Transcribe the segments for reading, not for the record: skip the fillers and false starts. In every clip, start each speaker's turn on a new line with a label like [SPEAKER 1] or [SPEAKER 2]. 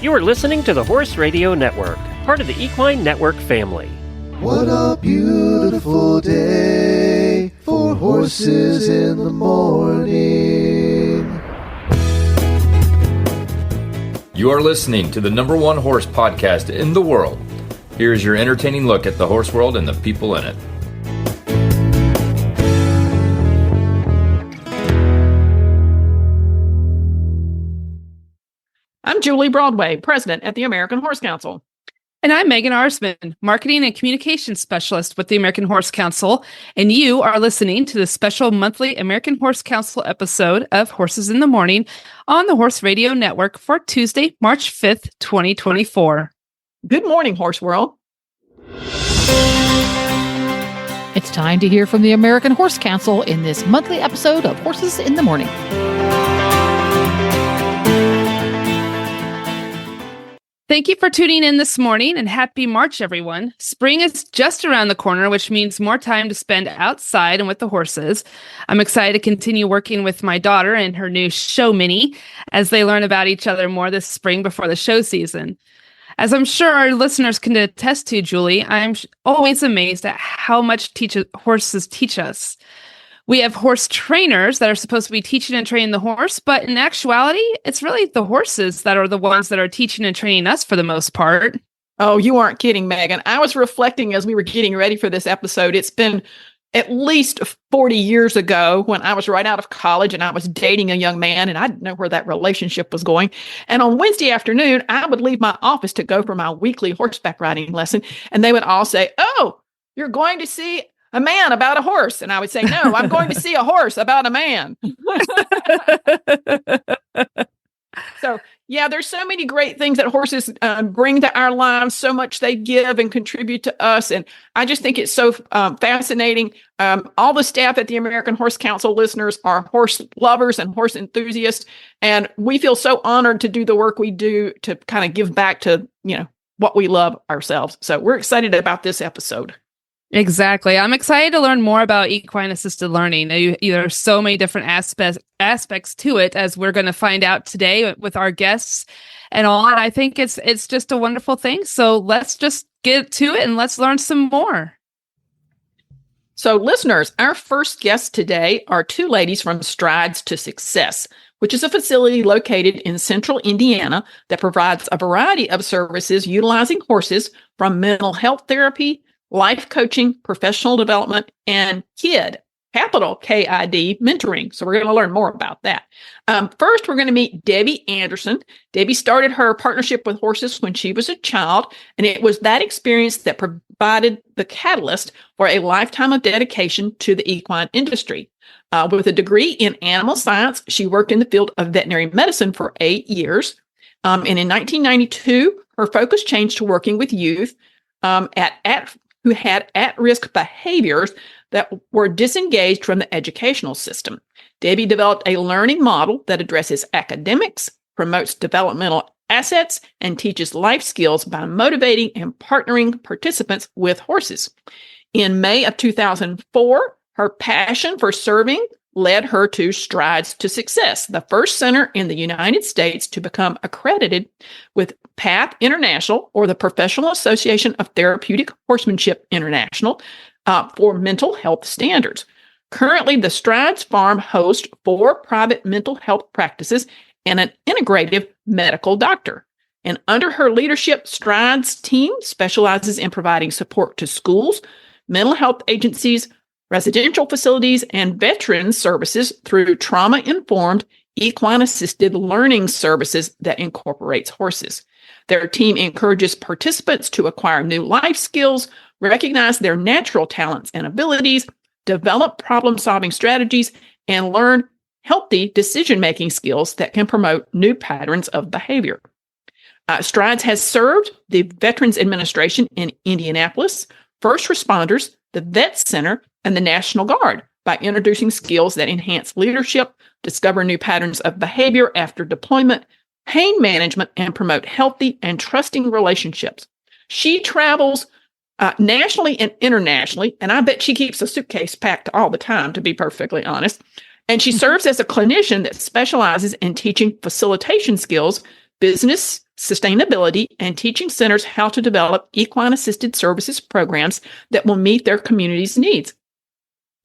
[SPEAKER 1] You are listening to the Horse Radio Network, part of the Equine Network family.
[SPEAKER 2] What a beautiful day for horses in the morning.
[SPEAKER 3] You are listening to the #1 horse podcast in the world. Here's your entertaining look at the horse world and the people in it.
[SPEAKER 4] I'm Julie Broadway, president at the American Horse Council.
[SPEAKER 5] And I'm Megan Arsman, marketing and communications specialist with the American Horse Council. And you are listening to the special monthly American Horse Council episode of Horses in the Morning on the Horse Radio Network for Tuesday, March 5th, 2024.
[SPEAKER 4] Good morning, Horse World.
[SPEAKER 6] It's time to hear from the American Horse Council in this monthly episode of Horses in the Morning.
[SPEAKER 5] Thank you for tuning in this morning, and happy March, everyone. Spring is just around the corner, which means more time to spend outside and with the horses. I'm excited to continue working with my daughter and her new show Minnie as they learn about each other more this spring before the show season. As I'm sure our listeners can attest to, Julie, I'm always amazed at how much horses teach us. We have horse trainers that are supposed to be teaching and training the horse, but in actuality, it's really the horses that are the ones that are teaching and training us for the most part.
[SPEAKER 4] Oh, you aren't kidding, Megan. I was reflecting as we were getting ready for this episode. It's been at least 40 years ago when I was right out of college and I was dating a young man, and I didn't know where that relationship was going. And on Wednesday afternoon, I would leave my office to go for my weekly horseback riding lesson, and they would all say, "Oh, you're going to see a man about a horse." And I would say, "No, I'm going to see a horse about a man." So, yeah, there's so many great things that horses bring to our lives, so much they give and contribute to us. And I just think it's so fascinating. All the staff at the American Horse Council listeners are horse lovers and horse enthusiasts. And we feel so honored to do the work we do to kind of give back to, what we love ourselves. So we're excited about this episode.
[SPEAKER 5] Exactly. I'm excited to learn more about equine-assisted learning. There are so many different aspects to it, as we're going to find out today with our guests and all. And I think it's just a wonderful thing. So let's just get to it and let's learn some more.
[SPEAKER 4] So listeners, our first guests today are two ladies from Strides to Success, which is a facility located in central Indiana that provides a variety of services utilizing horses, from mental health therapy, life coaching, professional development, and KID, capital KID, mentoring. So we're going to learn more about that. First, we're going to meet Debbie Anderson. Debbie started her partnership with horses when she was a child, and it was that experience that provided the catalyst for a lifetime of dedication to the equine industry. With a degree in animal science, she worked in the field of veterinary medicine for 8 years. And in 1992, her focus changed to working with youth who had at-risk behaviors that were disengaged from the educational system. Debbie developed a learning model that addresses academics, promotes developmental assets, and teaches life skills by motivating and partnering participants with horses. In May of 2004, her passion for serving led her to Strides to Success, the first center in the United States to become accredited with PATH International, or the Professional Association of Therapeutic Horsemanship International, for mental health standards. Currently, the Strides Farm hosts 4 private mental health practices and an integrative medical doctor. And under her leadership, Strides team specializes in providing support to schools, mental health agencies, residential facilities, and veterans services through trauma-informed, equine-assisted learning services that incorporates horses. Their team encourages participants to acquire new life skills, recognize their natural talents and abilities, develop problem-solving strategies, and learn healthy decision-making skills that can promote new patterns of behavior. Strides has served the Veterans Administration in Indianapolis, first responders, the Vet Center, and the National Guard by introducing skills that enhance leadership, discover new patterns of behavior after deployment, pain management, and promote healthy and trusting relationships. She travels nationally and internationally, and I bet she keeps a suitcase packed all the time, to be perfectly honest. And she serves as a clinician that specializes in teaching facilitation skills, business sustainability, and teaching centers how to develop equine-assisted services programs that will meet their community's needs.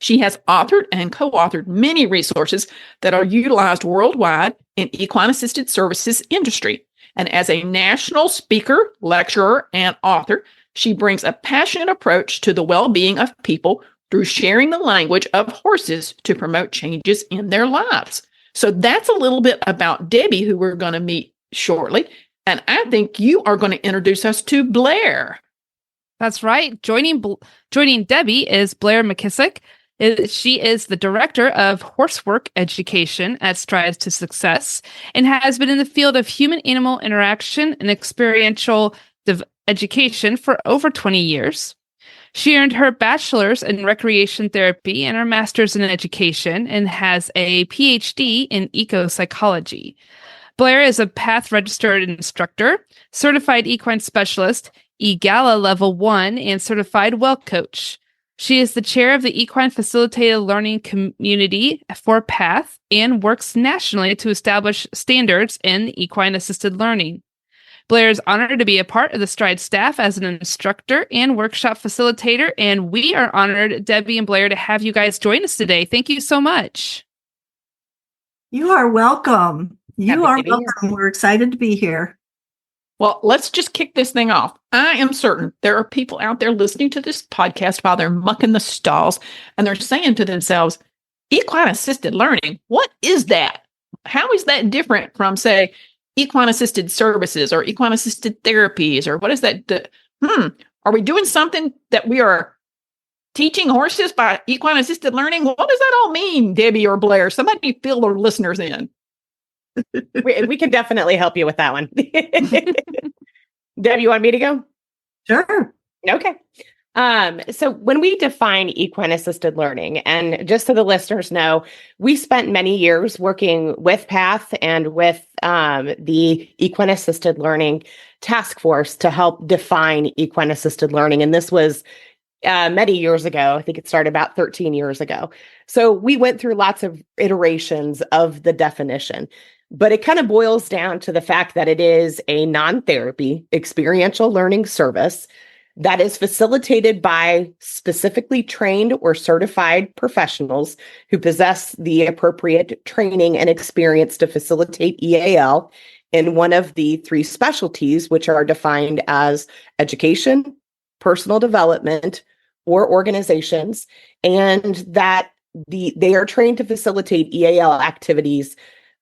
[SPEAKER 4] She has authored and co-authored many resources that are utilized worldwide in equine-assisted services industry. And as a national speaker, lecturer, and author, she brings a passionate approach to the well-being of people through sharing the language of horses to promote changes in their lives. So that's a little bit about Debbie, who we're going to meet shortly. And I think you are going to introduce us to Blair.
[SPEAKER 5] That's right. Joining Debbie is Blair McKissick. She is the director of horsework education at Strides to Success and has been in the field of human-animal interaction and experiential education for over 20 years. She earned her bachelor's in recreation therapy and her master's in education and has a PhD in eco-psychology. Blair is a PATH registered instructor, certified equine specialist, EGALA Level 1, and certified well coach. She is the chair of the Equine Facilitated Learning Community for PATH and works nationally to establish standards in equine-assisted learning. Blair is honored to be a part of the Stride staff as an instructor and workshop facilitator, and we are honored, Debbie and Blair, to have you guys join us today. Thank you so much.
[SPEAKER 7] You are welcome. You are welcome. We're excited to be here.
[SPEAKER 4] Well, let's just kick this thing off. I am certain there are people out there listening to this podcast while they're mucking the stalls, and they're saying to themselves, equine-assisted learning, what is that? How is that different from, say, equine-assisted services or equine-assisted therapies, or what is that? Are we doing something that we are teaching horses by equine-assisted learning? What does that all mean, Debbie or Blair? Somebody fill our listeners in.
[SPEAKER 8] We can definitely help you with that one. Deb, you want me to go?
[SPEAKER 7] Sure.
[SPEAKER 8] Okay. So when we define equine-assisted learning, and just so the listeners know, we spent many years working with PATH and with the equine-assisted learning task force to help define equine-assisted learning. And this was many years ago. I think it started about 13 years ago. So we went through lots of iterations of the definition, but it kind of boils down to the fact that it is a non-therapy experiential learning service that is facilitated by specifically trained or certified professionals who possess the appropriate training and experience to facilitate EAL in one of the three specialties, which are defined as education, personal development, or organizations, and that they are trained to facilitate EAL activities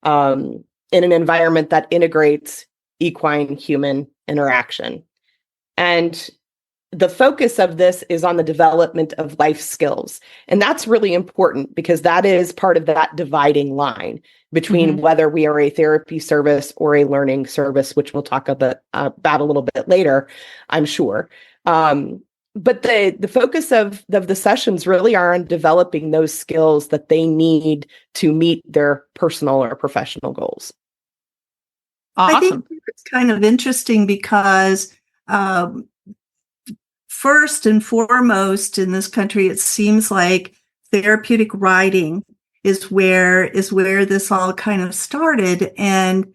[SPEAKER 8] in an environment that integrates equine-human interaction. And the focus of this is on the development of life skills. And that's really important because that is part of that dividing line between whether we are a therapy service or a learning service, which we'll talk about a little bit later, I'm sure. But the focus of the sessions really are on developing those skills that they need to meet their personal or professional goals.
[SPEAKER 4] Awesome.
[SPEAKER 7] I think it's kind of interesting because first and foremost in this country, it seems like therapeutic riding is where this all kind of started. And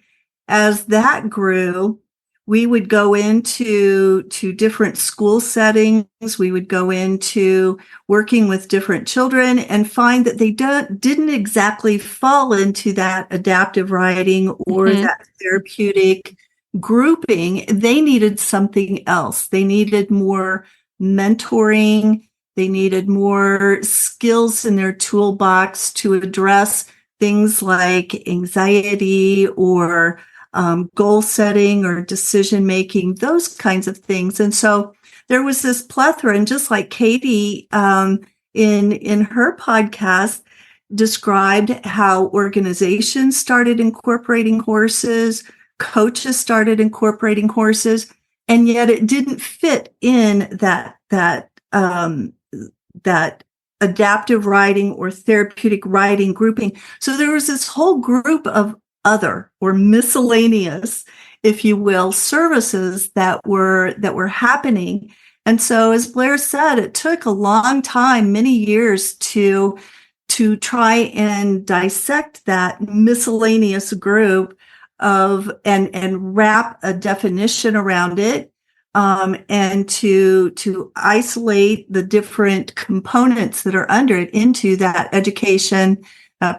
[SPEAKER 7] as that grew, we would go into different school settings. We would go into working with different children and find that they didn't exactly fall into that adaptive riding or that therapeutic grouping. They needed something else. They needed more mentoring. They needed more skills in their toolbox to address things like anxiety or goal setting or decision making, those kinds of things. And so there was this plethora, and just like Katie in her podcast described how organizations started incorporating horses, coaches started incorporating horses, and yet it didn't fit in that adaptive riding or therapeutic riding grouping. So there was this whole group of other or miscellaneous, if you will, services that were happening. And so, as Blair said, it took a long time, many years to try and dissect that miscellaneous group of and wrap a definition around it, and to isolate the different components that are under it into that education,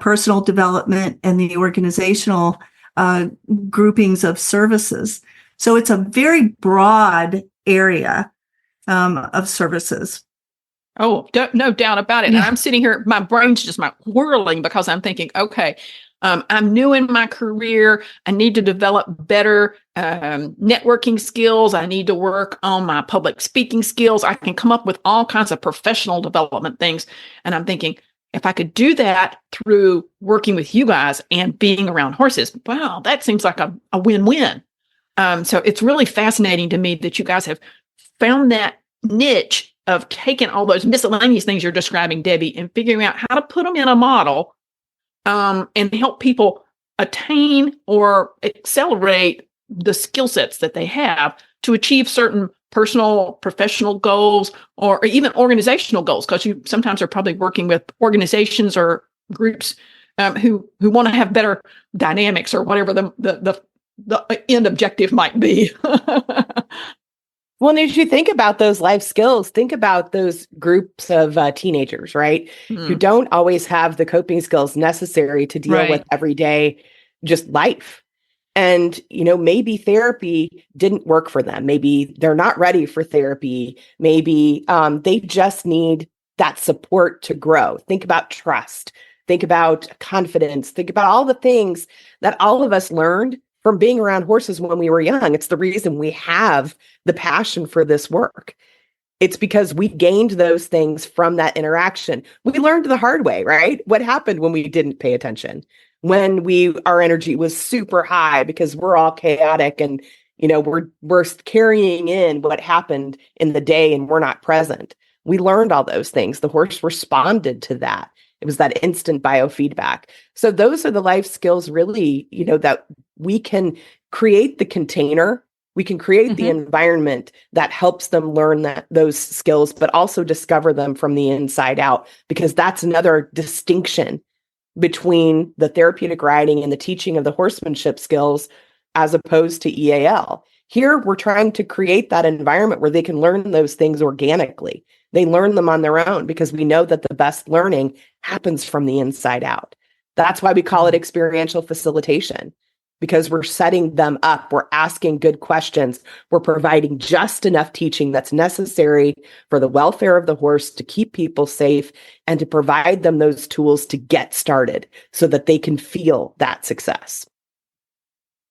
[SPEAKER 7] personal development, and the organizational groupings of services. So it's a very broad area of services.
[SPEAKER 4] Oh, no doubt about it.
[SPEAKER 5] Yeah.
[SPEAKER 4] And I'm sitting here, my brain's just whirling because I'm thinking, okay, I'm new in my career. I need to develop better networking skills. I need to work on my public speaking skills. I can come up with all kinds of professional development things. And I'm thinking, if I could do that through working with you guys and being around horses, wow, that seems like a win-win. So it's really fascinating to me that you guys have found that niche of taking all those miscellaneous things you're describing, Debbie, and figuring out how to put them in a model and help people attain or accelerate the skill sets that they have to achieve certain personal, professional goals, or even organizational goals, because you sometimes are probably working with organizations or groups who want to have better dynamics or whatever the end objective might be.
[SPEAKER 8] Well, and as you think about those life skills, think about those groups of teenagers, right? Who don't always have the coping skills necessary to deal with everyday just life. And, maybe therapy didn't work for them. Maybe they're not ready for therapy. Maybe they just need that support to grow. Think about trust. Think about confidence. Think about all the things that all of us learned from being around horses when we were young. It's the reason we have the passion for this work. It's because we gained those things from that interaction. We learned the hard way, right? What happened when we didn't pay attention? When our energy was super high because we're all chaotic and, we're carrying in what happened in the day and we're not present. We learned all those things. The horse responded to that. It was that instant biofeedback. So those are the life skills really, that we can create the container. We can create the environment that helps them learn those skills, but also discover them from the inside out, because that's another distinction between the therapeutic riding and the teaching of the horsemanship skills as opposed to EAL. Here, we're trying to create that environment where they can learn those things organically. They learn them on their own because we know that the best learning happens from the inside out. That's why we call it experiential facilitation, because we're setting them up. We're asking good questions. We're providing just enough teaching that's necessary for the welfare of the horse, to keep people safe, and to provide them those tools to get started so that they can feel that success.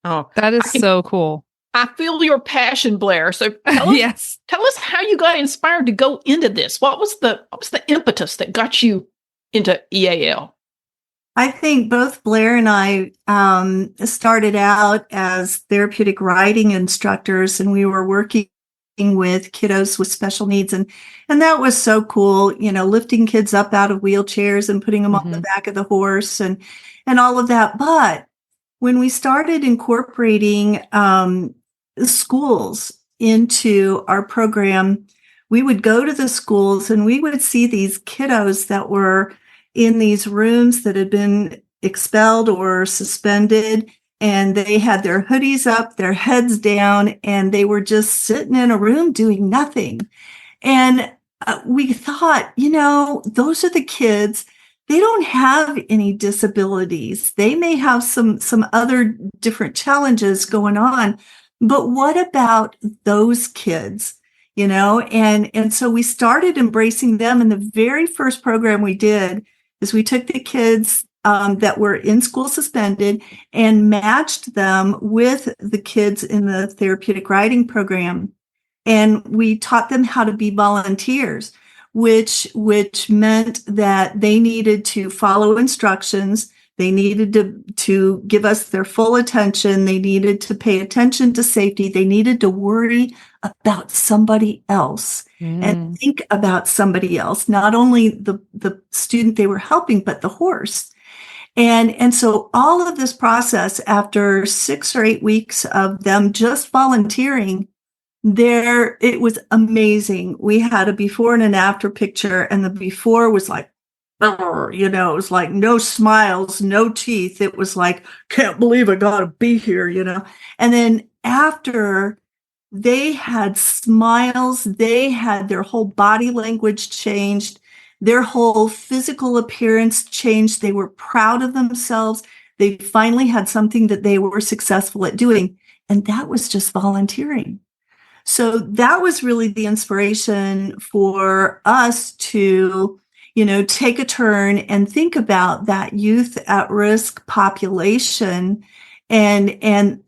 [SPEAKER 4] Oh,
[SPEAKER 5] That is so cool.
[SPEAKER 4] I feel your passion, Blair. So
[SPEAKER 5] Yes.
[SPEAKER 4] tell us how you got inspired to go into this. What was the impetus that got you into EAL?
[SPEAKER 7] I think both Blair and I started out as therapeutic riding instructors, and we were working with kiddos with special needs. And that was so cool, lifting kids up out of wheelchairs and putting them on the back of the horse and all of that. But when we started incorporating schools into our program, we would go to the schools and we would see these kiddos that were in these rooms that had been expelled or suspended, and they had their hoodies up, their heads down, and they were just sitting in a room doing nothing. And we thought, those are the kids. They don't have any disabilities. They may have some other different challenges going on, but what about those kids? And so we started embracing them. And the very first program we did is we took the kids that were in school suspended and matched them with the kids in the therapeutic riding program. And we taught them how to be volunteers, which meant that they needed to follow instructions. They needed to give us their full attention. They needed to pay attention to safety. They needed to worry about somebody else and think about somebody else, not only the student they were helping, but the horse. And so all of this process, after 6 or 8 weeks of them just volunteering, it was amazing. We had a before and an after picture, and the before was like, it was like no smiles, no teeth. It was like, can't believe I got to be here, And then after they had smiles, they had their whole body language changed, their whole physical appearance changed. They were proud of themselves. They finally had something that they were successful at doing. And that was just volunteering. So that was really the inspiration for us to, take a turn and think about that youth at risk population. And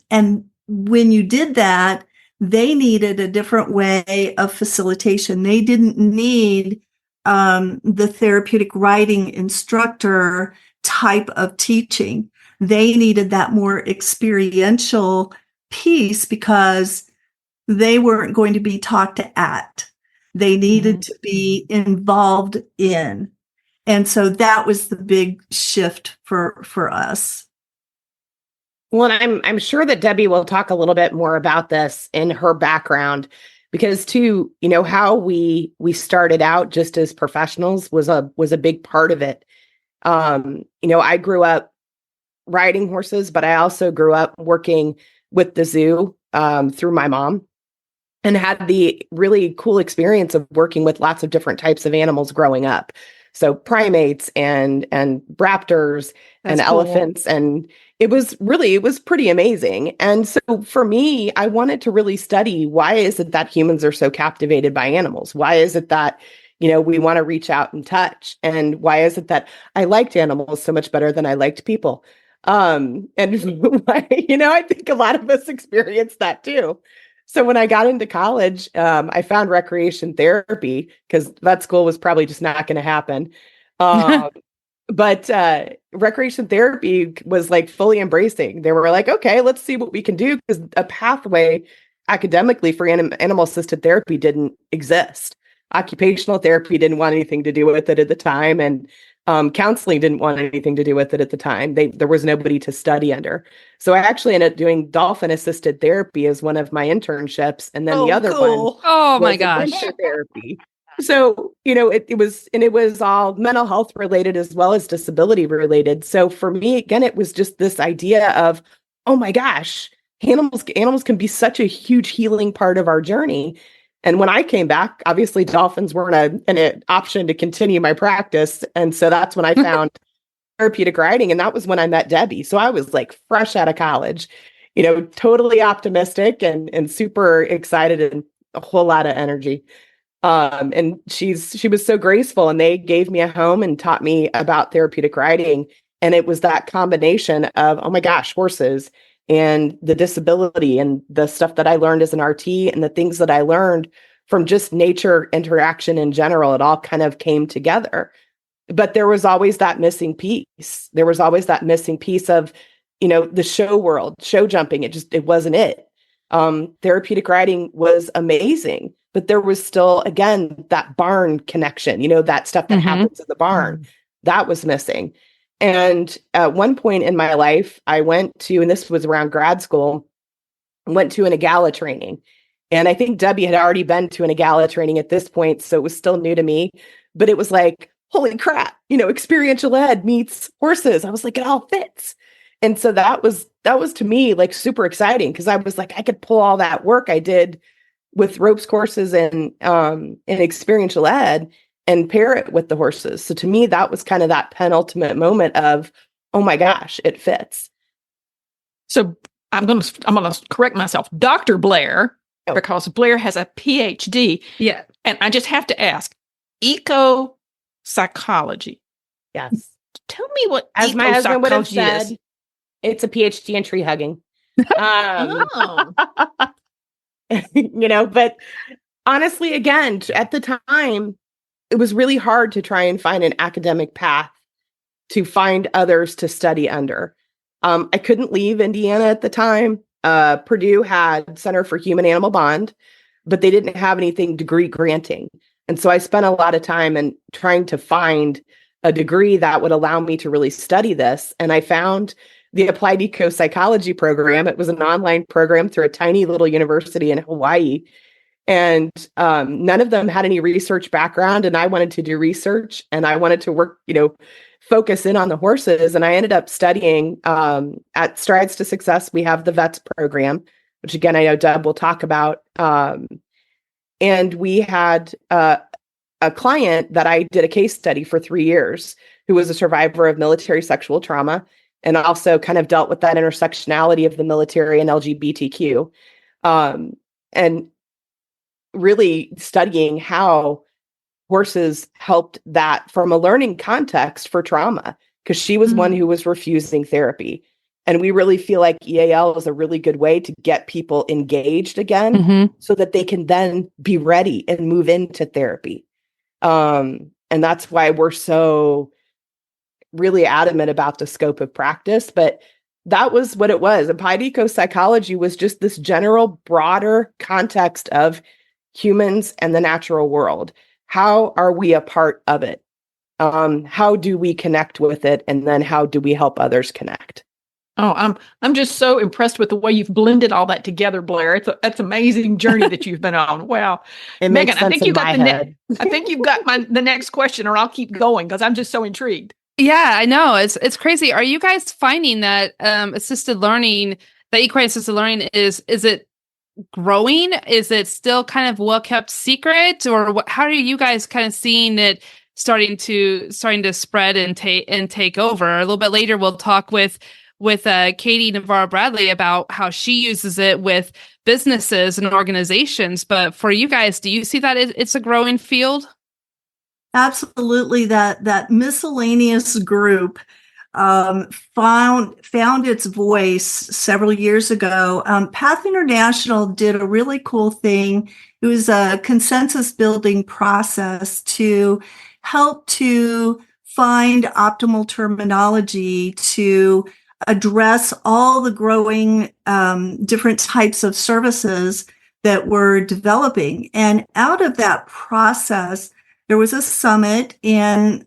[SPEAKER 7] when you did that, they needed a different way of facilitation. They didn't need the therapeutic riding instructor type of teaching. They needed that more experiential piece because they weren't going to be taught to act. They needed to be involved in. And so that was the big shift for us.
[SPEAKER 8] Well, and I'm sure that Debbie will talk a little bit more about this in her background, because too, how we started out just as professionals was a big part of it. I grew up riding horses, but I also grew up working with the zoo through my mom, and had the really cool experience of working with lots of different types of animals growing up. So primates and raptors and elephants. And it was pretty amazing. And so for me, I wanted to really study, why is it that humans are so captivated by animals? Why is it that, we want to reach out and touch? And why is it that I liked animals so much better than I liked people? And I think a lot of us experienced that too. So when I got into college, I found recreation therapy, because vet school was probably just not going to happen. But recreation therapy was like fully embracing. They were like, okay, let's see what we can do, because a pathway academically for animal-assisted therapy didn't exist. Occupational therapy didn't want anything to do with it at the time, and counseling didn't want anything to do with it at the time. There was nobody to study under. So I actually ended up doing dolphin-assisted therapy as one of my internships, and then the other one,
[SPEAKER 5] oh my
[SPEAKER 8] was
[SPEAKER 5] gosh,
[SPEAKER 8] adventure therapy. So it was all mental health related as well as disability related. So for me, again, it was just this idea of, oh my gosh, animals can be such a huge healing part of our journey. And when I came back, obviously dolphins weren't an option to continue my practice. And so that's when I found therapeutic riding. And that was when I met Debbie. So I was like fresh out of college, totally optimistic and super excited and a whole lot of energy. And she was so graceful, and they gave me a home and taught me about therapeutic riding. And it was that combination of, oh my gosh, horses and the disability and the stuff that I learned as an RT and the things that I learned from just nature interaction in general. It all kind of came together. But there was always that missing piece. There was always that missing piece of, the show world, show jumping. It wasn't it. Therapeutic riding was amazing, but there was still, again, that barn connection, that stuff that happens in the barn, that was missing. And at one point in my life, I went to, and this was around grad school, went to an AGALA training. And I think Debbie had already been to an AGALA training at this point, so it was still new to me. But it was like, holy crap, experiential ed meets horses. I was like, it all fits. And so that was to me like super exciting, because I was like, I could pull all that work I did with ropes courses and experiential ed and pair it with the horses. So to me, that was kind of that penultimate moment of, oh my gosh, it fits.
[SPEAKER 4] So I'm going to correct myself, Dr. Blair, because Blair has a PhD.
[SPEAKER 5] Yeah.
[SPEAKER 4] And I just have to ask, eco-psychology.
[SPEAKER 8] Yes.
[SPEAKER 4] Tell me what
[SPEAKER 8] as my husband would have said,
[SPEAKER 4] is.
[SPEAKER 8] It's a PhD in tree hugging.
[SPEAKER 4] Oh.
[SPEAKER 8] But honestly, again, at the time, it was really hard to try and find an academic path to find others to study under. I couldn't leave Indiana at the time. Purdue had Center for Human Animal Bond, but they didn't have anything degree granting. And so I spent a lot of time in trying to find a degree that would allow me to really study this. And I found the Applied Eco-Psychology program. It was an online program through a tiny little university in Hawaii. And none of them had any research background. And I wanted to do research, and I wanted to work, focus in on the horses. And I ended up studying at Strides to Success. We have the VETS program, which again, I know Deb will talk about. And we had a client that I did a case study for 3 years, who was a survivor of military sexual trauma, and also kind of dealt with that intersectionality of the military and LGBTQ. And really studying how horses helped that from a learning context for trauma, because she was one who was refusing therapy. And we really feel like EAL is a really good way to get people engaged again, so that they can then be ready and move into therapy. And that's why we're so really adamant about the scope of practice. But that was what it was. Applied eco-psychology was just this general, broader context of humans and the natural world. How are we a part of it? How do we connect with it? And then how do we help others connect?
[SPEAKER 4] Oh, I'm just so impressed with the way you've blended all that together, Blair. It's an amazing journey that you've been on. Wow.
[SPEAKER 8] It
[SPEAKER 4] Megan,
[SPEAKER 8] makes sense in my head.
[SPEAKER 4] I think you've got the next question, or I'll keep going because I'm just so intrigued.
[SPEAKER 5] Yeah, I know. It's crazy. Are you guys finding that assisted learning, the equine assisted learning is it growing? Is it still kind of well-kept secret, or how are you guys kind of seeing it starting to spread and take over? A little bit later, we'll talk with Katie Navarro Bradley about how she uses it with businesses and organizations. But for you guys, do you see that it's a growing field?
[SPEAKER 7] Absolutely. That miscellaneous group found its voice several years ago. Path International did a really cool thing. It was a consensus building process to help to find optimal terminology to address all the growing different types of services that we're developing. And out of that process, there was a summit, and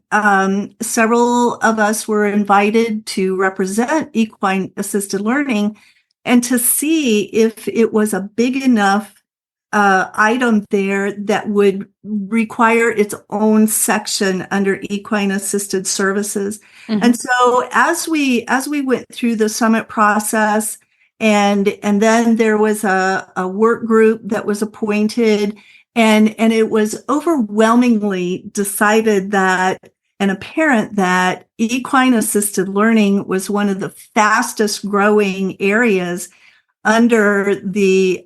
[SPEAKER 7] several of us were invited to represent equine-assisted learning and to see if it was a big enough item there that would require its own section under equine-assisted services. And so as we went through the summit process, and then there was a work group that was appointed, and it was overwhelmingly decided that and apparent that equine-assisted learning was one of the fastest growing areas under the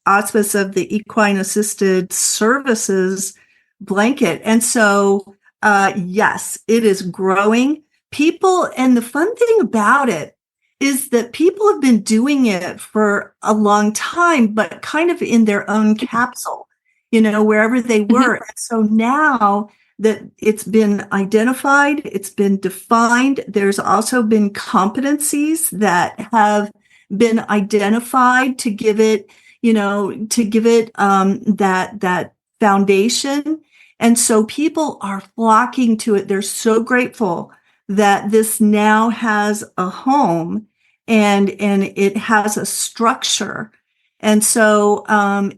[SPEAKER 7] auspice of the equine-assisted services blanket. And so, yes, it is growing. People, and the fun thing about it is that people have been doing it for a long time, but kind of in their own capsule, wherever they were. And so now that it's been identified, it's been defined, there's also been competencies that have been identified to give it, that foundation. And so people are flocking to it. They're so grateful that this now has a home and it has a structure. And so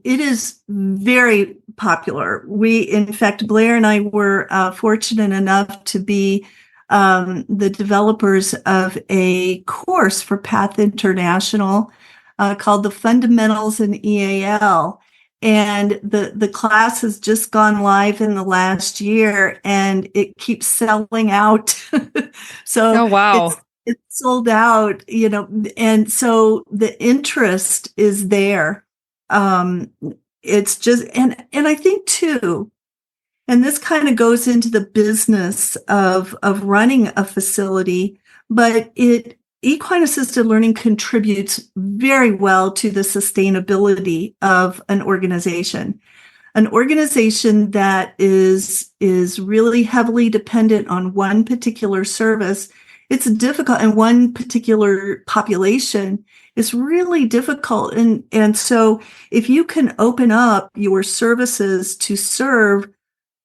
[SPEAKER 7] it is very popular. In fact, Blair and I were fortunate enough to be the developers of a course for Path International called the Fundamentals in EAL. And the class has just gone live in the last year, and it keeps selling out. So
[SPEAKER 5] oh, wow.
[SPEAKER 7] It's sold out, and so the interest is there. It's just, and I think too, and this kind of goes into the business of running a facility, but equine assisted learning contributes very well to the sustainability of an organization. An organization that is really heavily dependent on one particular service, it's difficult, and one particular population is really difficult. And so if you can open up your services to serve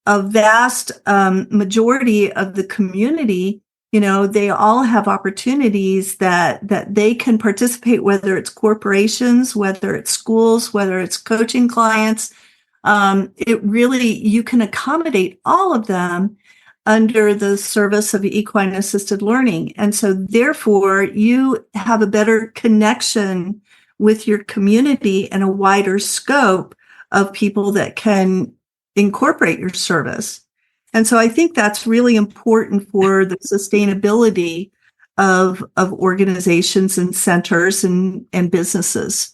[SPEAKER 7] a vast majority of the community, they all have opportunities that they can participate, whether it's corporations, whether it's schools, whether it's coaching clients. You can accommodate all of them under the service of equine assisted learning. And so therefore you have a better connection with your community and a wider scope of people that can incorporate your service. And so I think that's really important for the sustainability of organizations and centers and businesses.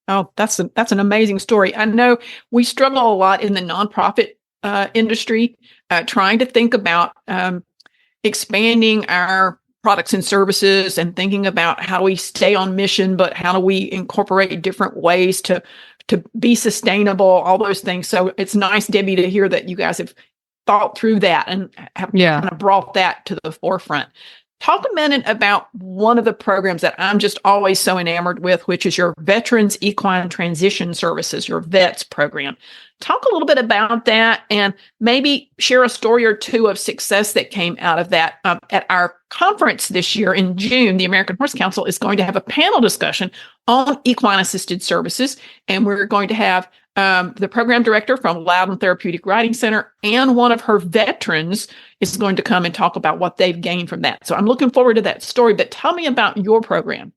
[SPEAKER 4] Oh, that's an amazing story. I know we struggle a lot in the nonprofit industry, trying to think about expanding our products and services and thinking about how we stay on mission, but how do we incorporate different ways to be sustainable, all those things. So it's nice, Debbie, to hear that you guys have thought through that and have kind of brought that to the forefront. Talk a minute about one of the programs that I'm just always so enamored with, which is your Veterans Equine Transition Services, your VETS program. Talk a little bit about that and maybe share a story or two of success that came out of that. At our conference this year in June, the American Horse Council is going to have a panel discussion on equine-assisted services, and we're going to have the program director from Loudon Therapeutic Riding Center and one of her veterans is going to come and talk about what they've gained from that. So I'm looking forward to that story, but tell me about your program.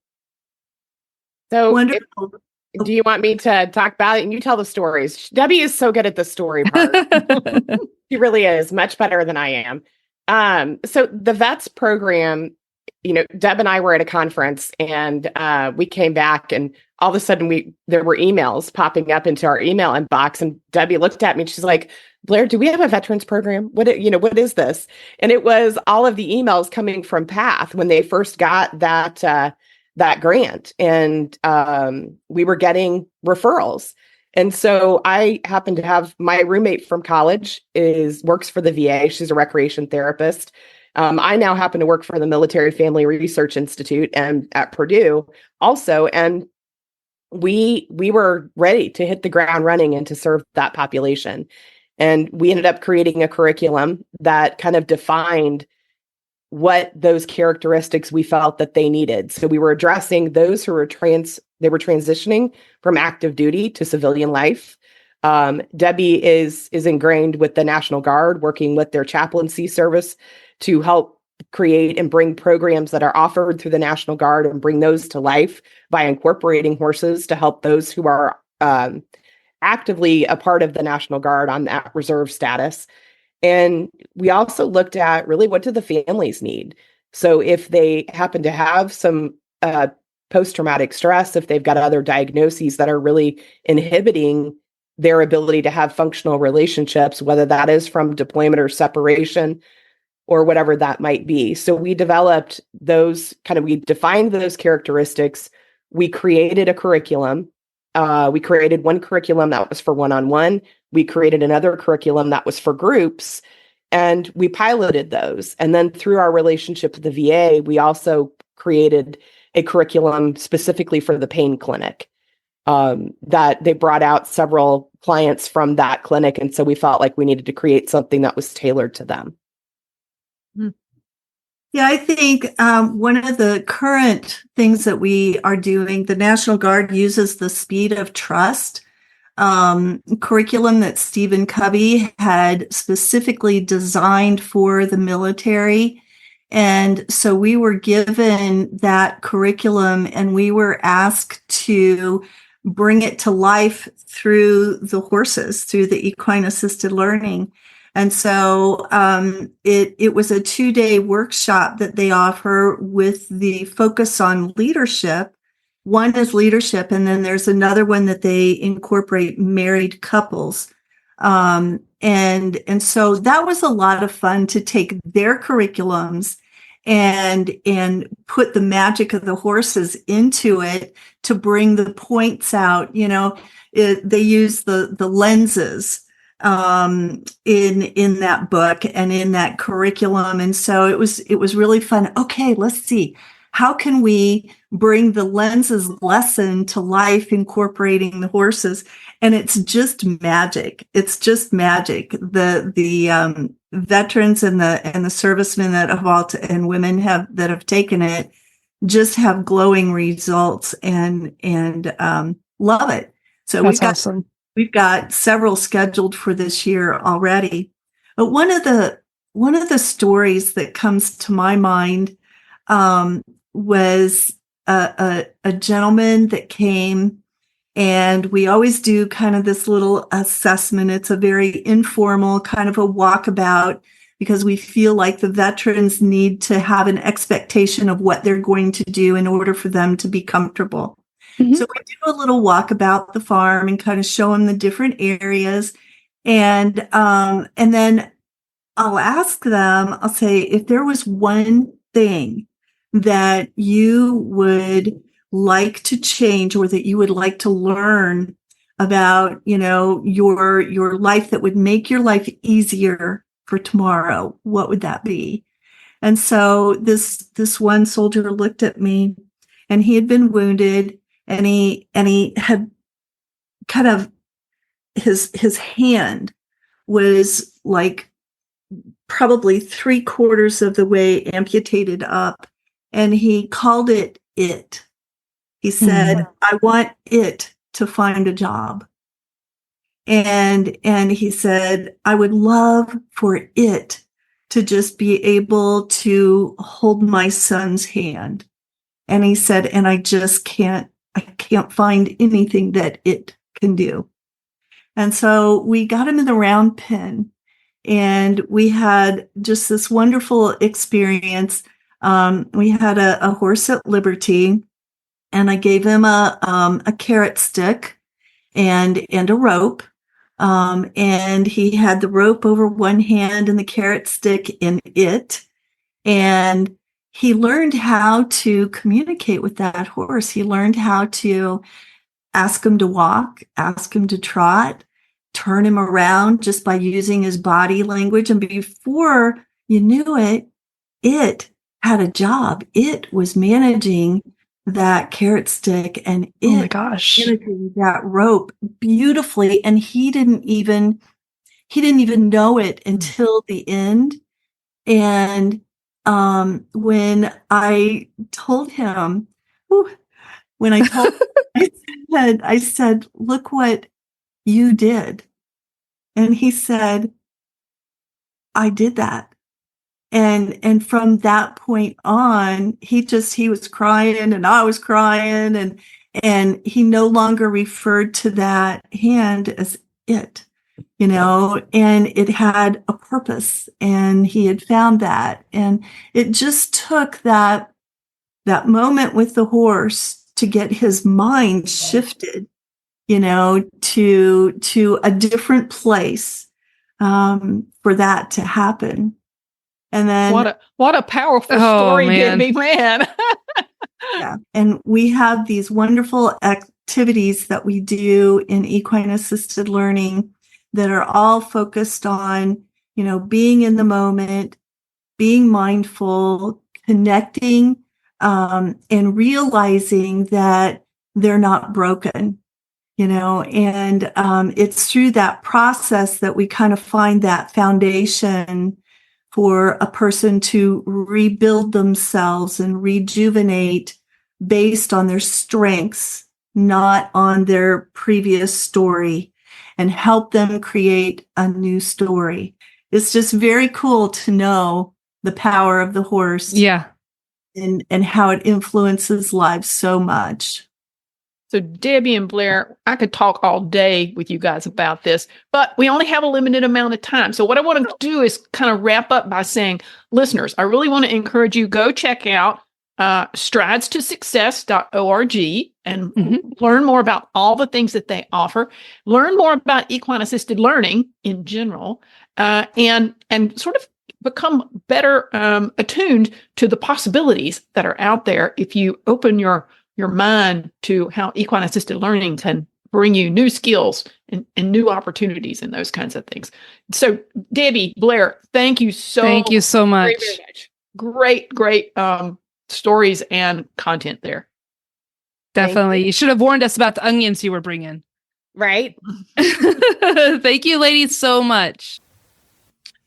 [SPEAKER 8] So
[SPEAKER 7] Wonderful.
[SPEAKER 8] do you want me to talk about it? And you tell the stories. Debbie is so good at the story part. She really is much better than I am. So the VETS program, Deb and I were at a conference and we came back and all of a sudden there were emails popping up into our email inbox, and Debbie looked at me and she's like, Blair, do we have a veterans program? What is this? And it was all of the emails coming from PATH when they first got that grant, and we were getting referrals. And so I happen to have my roommate from college works for the VA. She's a recreation therapist. I now happen to work for the Military Family Research Institute and at Purdue also. And we were ready to hit the ground running and to serve that population. And we ended up creating a curriculum that kind of defined what those characteristics we felt that they needed. So we were addressing those who were transitioning from active duty to civilian life. Debbie is ingrained with the National Guard, working with their chaplaincy service to help create and bring programs that are offered through the National Guard and bring those to life by incorporating horses to help those who are actively a part of the National Guard on that reserve status. And we also looked at really what do the families need. So if they happen to have some post-traumatic stress, if they've got other diagnoses that are really inhibiting their ability to have functional relationships, whether that is from deployment or separation or whatever that might be. So we developed we defined those characteristics. We created a curriculum. We created one curriculum that was for one-on-one. We created another curriculum that was for groups, and we piloted those. And then through our relationship with the VA, we also created a curriculum specifically for the pain clinic that they brought out several clients from that clinic. And so we felt like we needed to create something that was tailored to them.
[SPEAKER 7] Yeah, I think one of the current things that we are doing, the National Guard uses the Speed of Trust curriculum that Stephen Covey had specifically designed for the military. And so we were given that curriculum and we were asked to bring it to life through the horses, through the equine-assisted learning. And so it was a 2-day workshop that they offer with the focus on leadership. One is leadership, and then there's another one that they incorporate married couples. And so that was a lot of fun to take their curriculums and put the magic of the horses into it to bring the points out. They use the lenses in that book and in that curriculum. And so it was really fun. Okay, let's see. How can we bring the lenses lesson to life, incorporating the horses? And it's just magic. It's just magic. The veterans and the servicemen that have and women that have taken it just have glowing results and love it. So
[SPEAKER 5] That's awesome.
[SPEAKER 7] We've got several scheduled for this year already. But one of the stories that comes to my mind was a gentleman that came, and we always do kind of this little assessment. It's a very informal kind of a walkabout because we feel like the veterans need to have an expectation of what they're going to do in order for them to be comfortable. Mm-hmm. So we do a little walk about the farm and kind of show them the different areas. And then I'll ask them, I'll say, if there was one thing that you would like to change or that you would like to learn about, your life that would make your life easier for tomorrow, what would that be? And so this one soldier looked at me, and he had been wounded, and he had kind of his hand was like probably 3/4 of the way amputated up, and he called it. He said, I want it to find a job. And he said, I would love for it to just be able to hold my son's hand. And he said, and I can't find anything that it can do. And so we got him in the round pen, and we had just this wonderful experience. We had a horse at Liberty, and I gave him a carrot stick and a rope. And he had the rope over one hand and the carrot stick in it. And he learned how to communicate with that horse. He learned how to ask him to walk, ask him to trot, turn him around just by using his body language. And before you knew it, it had a job. It was managing that carrot stick and managing that rope beautifully. And he didn't even know it until the end. And when I told him, I said, look what you did. And he said, I did that. And from that point on, he was crying and I was crying, and he no longer referred to that hand as it, and it had a purpose, and he had found that. And it just took that moment with the horse to get his mind shifted, to a different place, for that to happen. And then
[SPEAKER 4] what a powerful story, Debbie, man.
[SPEAKER 7] Yeah. And we have these wonderful activities that we do in equine-assisted learning that are all focused on, being in the moment, being mindful, connecting, and realizing that they're not broken, and it's through that process that we kind of find that foundation for a person to rebuild themselves and rejuvenate based on their strengths, not on their previous story, and help them create a new story. It's just very cool to know the power of the horse.
[SPEAKER 5] Yeah.
[SPEAKER 7] And how it influences lives so much.
[SPEAKER 4] So Debbie and Blair, I could talk all day with you guys about this, but we only have a limited amount of time. So what I want to do is kind of wrap up by saying, listeners, I really want to encourage you, go check out stridetosuccess.org and learn more about all the things that they offer. Learn more about equine-assisted learning in general, and sort of become better attuned to the possibilities that are out there if you open your mind to how equine-assisted learning can bring you new skills and new opportunities and those kinds of things. So, Debbie, Blair, thank you so
[SPEAKER 5] much.
[SPEAKER 4] Very, very much. Great stories and content there.
[SPEAKER 5] Definitely. You should have warned us about the onions you were bringing.
[SPEAKER 8] Right?
[SPEAKER 5] Thank you, ladies, so much.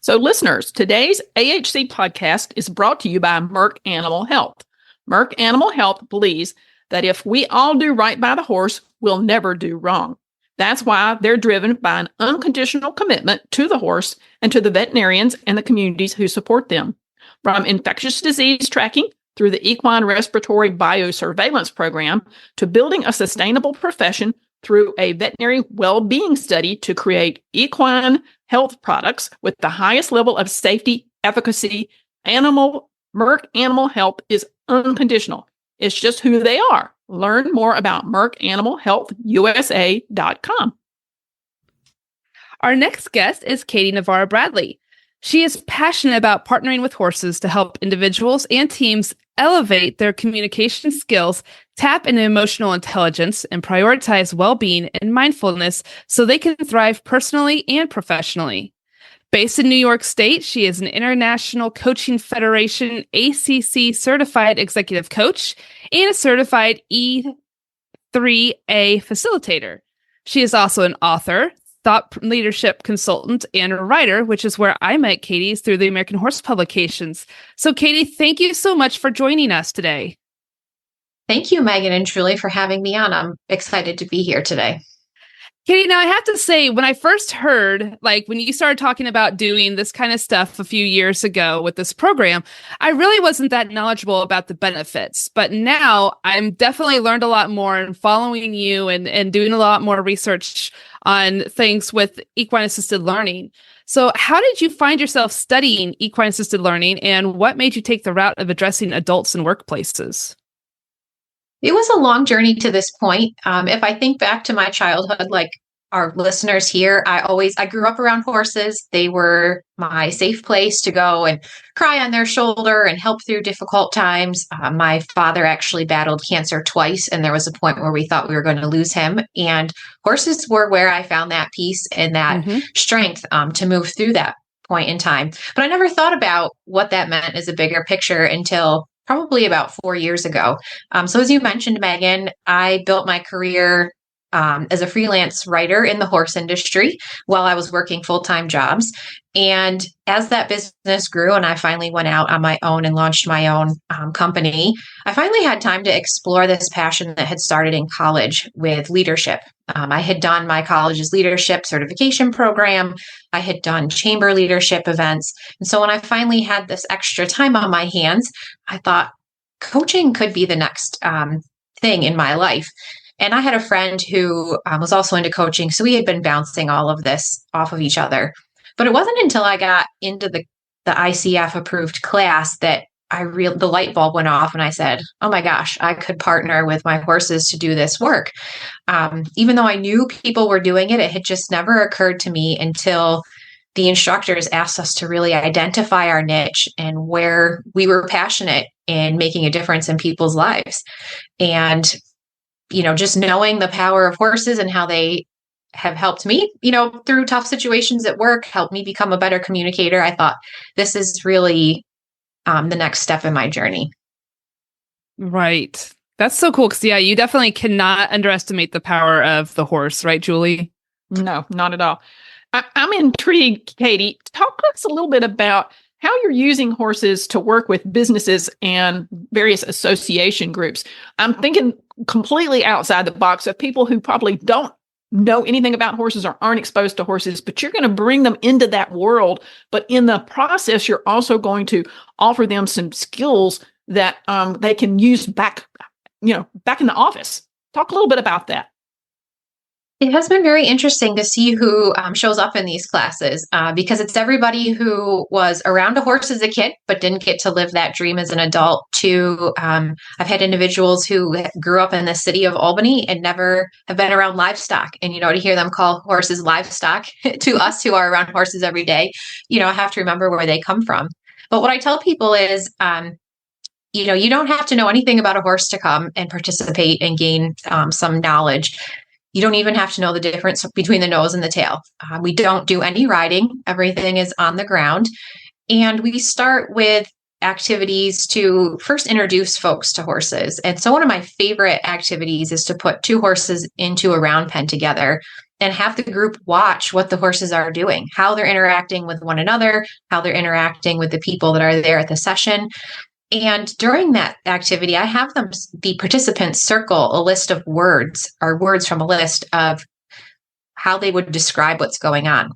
[SPEAKER 4] So, listeners, today's AHC podcast is brought to you by Merck Animal Health. Merck Animal Health believes that if we all do right by the horse, we'll never do wrong. That's why they're driven by an unconditional commitment to the horse and to the veterinarians and the communities who support them. From infectious disease tracking through the equine respiratory biosurveillance program to building a sustainable profession through a veterinary well-being study to create equine health products with the highest level of safety, efficacy, Merck Animal Health is unconditional. It's just who they are. Learn more about MerckAnimalHealthUSA.com.
[SPEAKER 5] Our next guest is Katie Navarro Bradley. She is passionate about partnering with horses to help individuals and teams elevate their communication skills, tap into emotional intelligence, and prioritize well-being and mindfulness so they can thrive personally and professionally. Based in New York State, she is an International Coaching Federation ACC certified executive coach and a certified E3A facilitator. She is also an author, thought leadership consultant, and a writer, which is where I met Katie through the American Horse publications. So, Katie, thank you so much for joining us today.
[SPEAKER 9] Thank you, Megan and Julie, for having me on. I'm excited to be here today.
[SPEAKER 5] Katie, now I have to say, when I first heard, when you started talking about doing this kind of stuff a few years ago with this program, I really wasn't that knowledgeable about the benefits. But now I'm definitely learned a lot more and following you and doing a lot more research on things with equine-assisted learning. So how did you find yourself studying equine-assisted learning, and what made you take the route of addressing adults in workplaces?
[SPEAKER 9] It was a long journey to this point. If I think back to my childhood, like our listeners here, I grew up around horses. They were my safe place to go and cry on their shoulder and help through difficult times. My father actually battled cancer twice, and there was a point where we thought we were going to lose him. And horses were where I found that peace and that strength to move through that point in time. But I never thought about what that meant as a bigger picture until probably about 4 years ago. So as you mentioned, Megan, I built my career as a freelance writer in the horse industry while I was working full-time jobs. And as that business grew and I finally went out on my own and launched my own company, I finally had time to explore this passion that had started in college with leadership. I had done my college's leadership certification program. I had done chamber leadership events. And so when I finally had this extra time on my hands, I thought coaching could be the next thing in my life. And I had a friend who was also into coaching. So we had been bouncing all of this off of each other. But it wasn't until I got into the ICF approved class that the light bulb went off and I said, oh my gosh, I could partner with my horses to do this work. Even though I knew people were doing it, it had just never occurred to me until the instructors asked us to really identify our niche and where we were passionate in making a difference in people's lives. And, just knowing the power of horses and how they have helped me, through tough situations at work, helped me become a better communicator. I thought this is really the next step in my journey.
[SPEAKER 5] Right. That's so cool. Because you definitely cannot underestimate the power of the horse, right, Julie?
[SPEAKER 4] No, not at all. I'm intrigued, Katie. Talk to us a little bit about how you're using horses to work with businesses and various association groups. I'm thinking completely outside the box of people who probably don't know anything about horses or aren't exposed to horses, but you're going to bring them into that world. But in the process, you're also going to offer them some skills that they can use back in the office. Talk a little bit about that.
[SPEAKER 9] It has been very interesting to see who shows up in these classes because it's everybody who was around a horse as a kid, but didn't get to live that dream as an adult to I've had individuals who grew up in the city of Albany and never have been around livestock. And, to hear them call horses livestock to us who are around horses every day, I have to remember where they come from. But what I tell people is, you don't have to know anything about a horse to come and participate and gain some knowledge. You don't even have to know the difference between the nose and the tail. We don't do any riding. Everything is on the ground. And we start with activities to first introduce folks to horses. And so one of my favorite activities is to put two horses into a round pen together and have the group watch what the horses are doing, how they're interacting with one another, how they're interacting with the people that are there at the session. And during that activity, I have the participants circle a list of words or words from a list of how they would describe what's going on.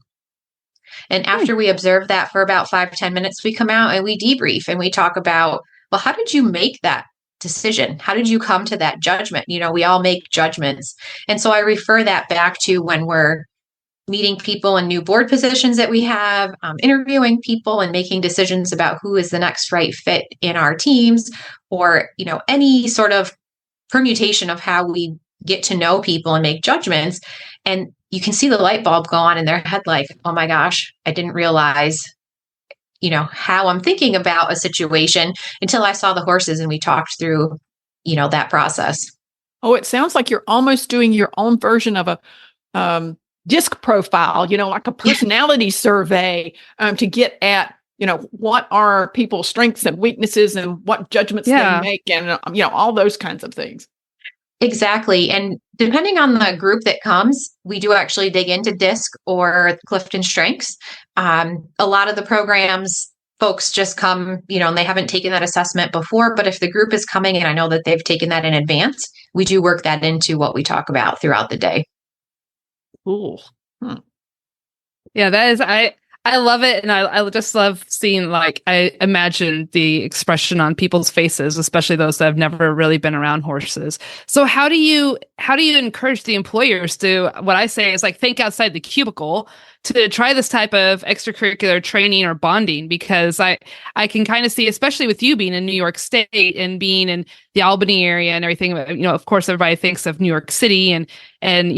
[SPEAKER 9] And after we observe that for about 5-10 minutes, we come out and we debrief and we talk about, well, how did you make that decision? How did you come to that judgment? We all make judgments. And so I refer that back to when we're meeting people in new board positions that we have, interviewing people and making decisions about who is the next right fit in our teams, or, any sort of permutation of how we get to know people and make judgments. And you can see the light bulb go on in their head, like, oh my gosh, I didn't realize how I'm thinking about a situation until I saw the horses and we talked through, that process.
[SPEAKER 4] Oh, it sounds like you're almost doing your own version of a disc profile, like a personality survey to get at, what are people's strengths and weaknesses and what judgments they make and, all those kinds of things.
[SPEAKER 9] Exactly. And depending on the group that comes, we do actually dig into DISC or Clifton Strengths. A lot of the programs, folks just come, and they haven't taken that assessment before. But if the group is coming and I know that they've taken that in advance, we do work that into what we talk about throughout the day.
[SPEAKER 4] Cool.
[SPEAKER 5] Yeah, that is, I love it. And I just love seeing, I imagine the expression on people's faces, especially those that have never really been around horses. So how do you encourage the employers to, what I say is think outside the cubicle to try this type of extracurricular training or bonding? Because I can kind of see, especially with you being in New York State and being in the Albany area and everything, of course, everybody thinks of New York City and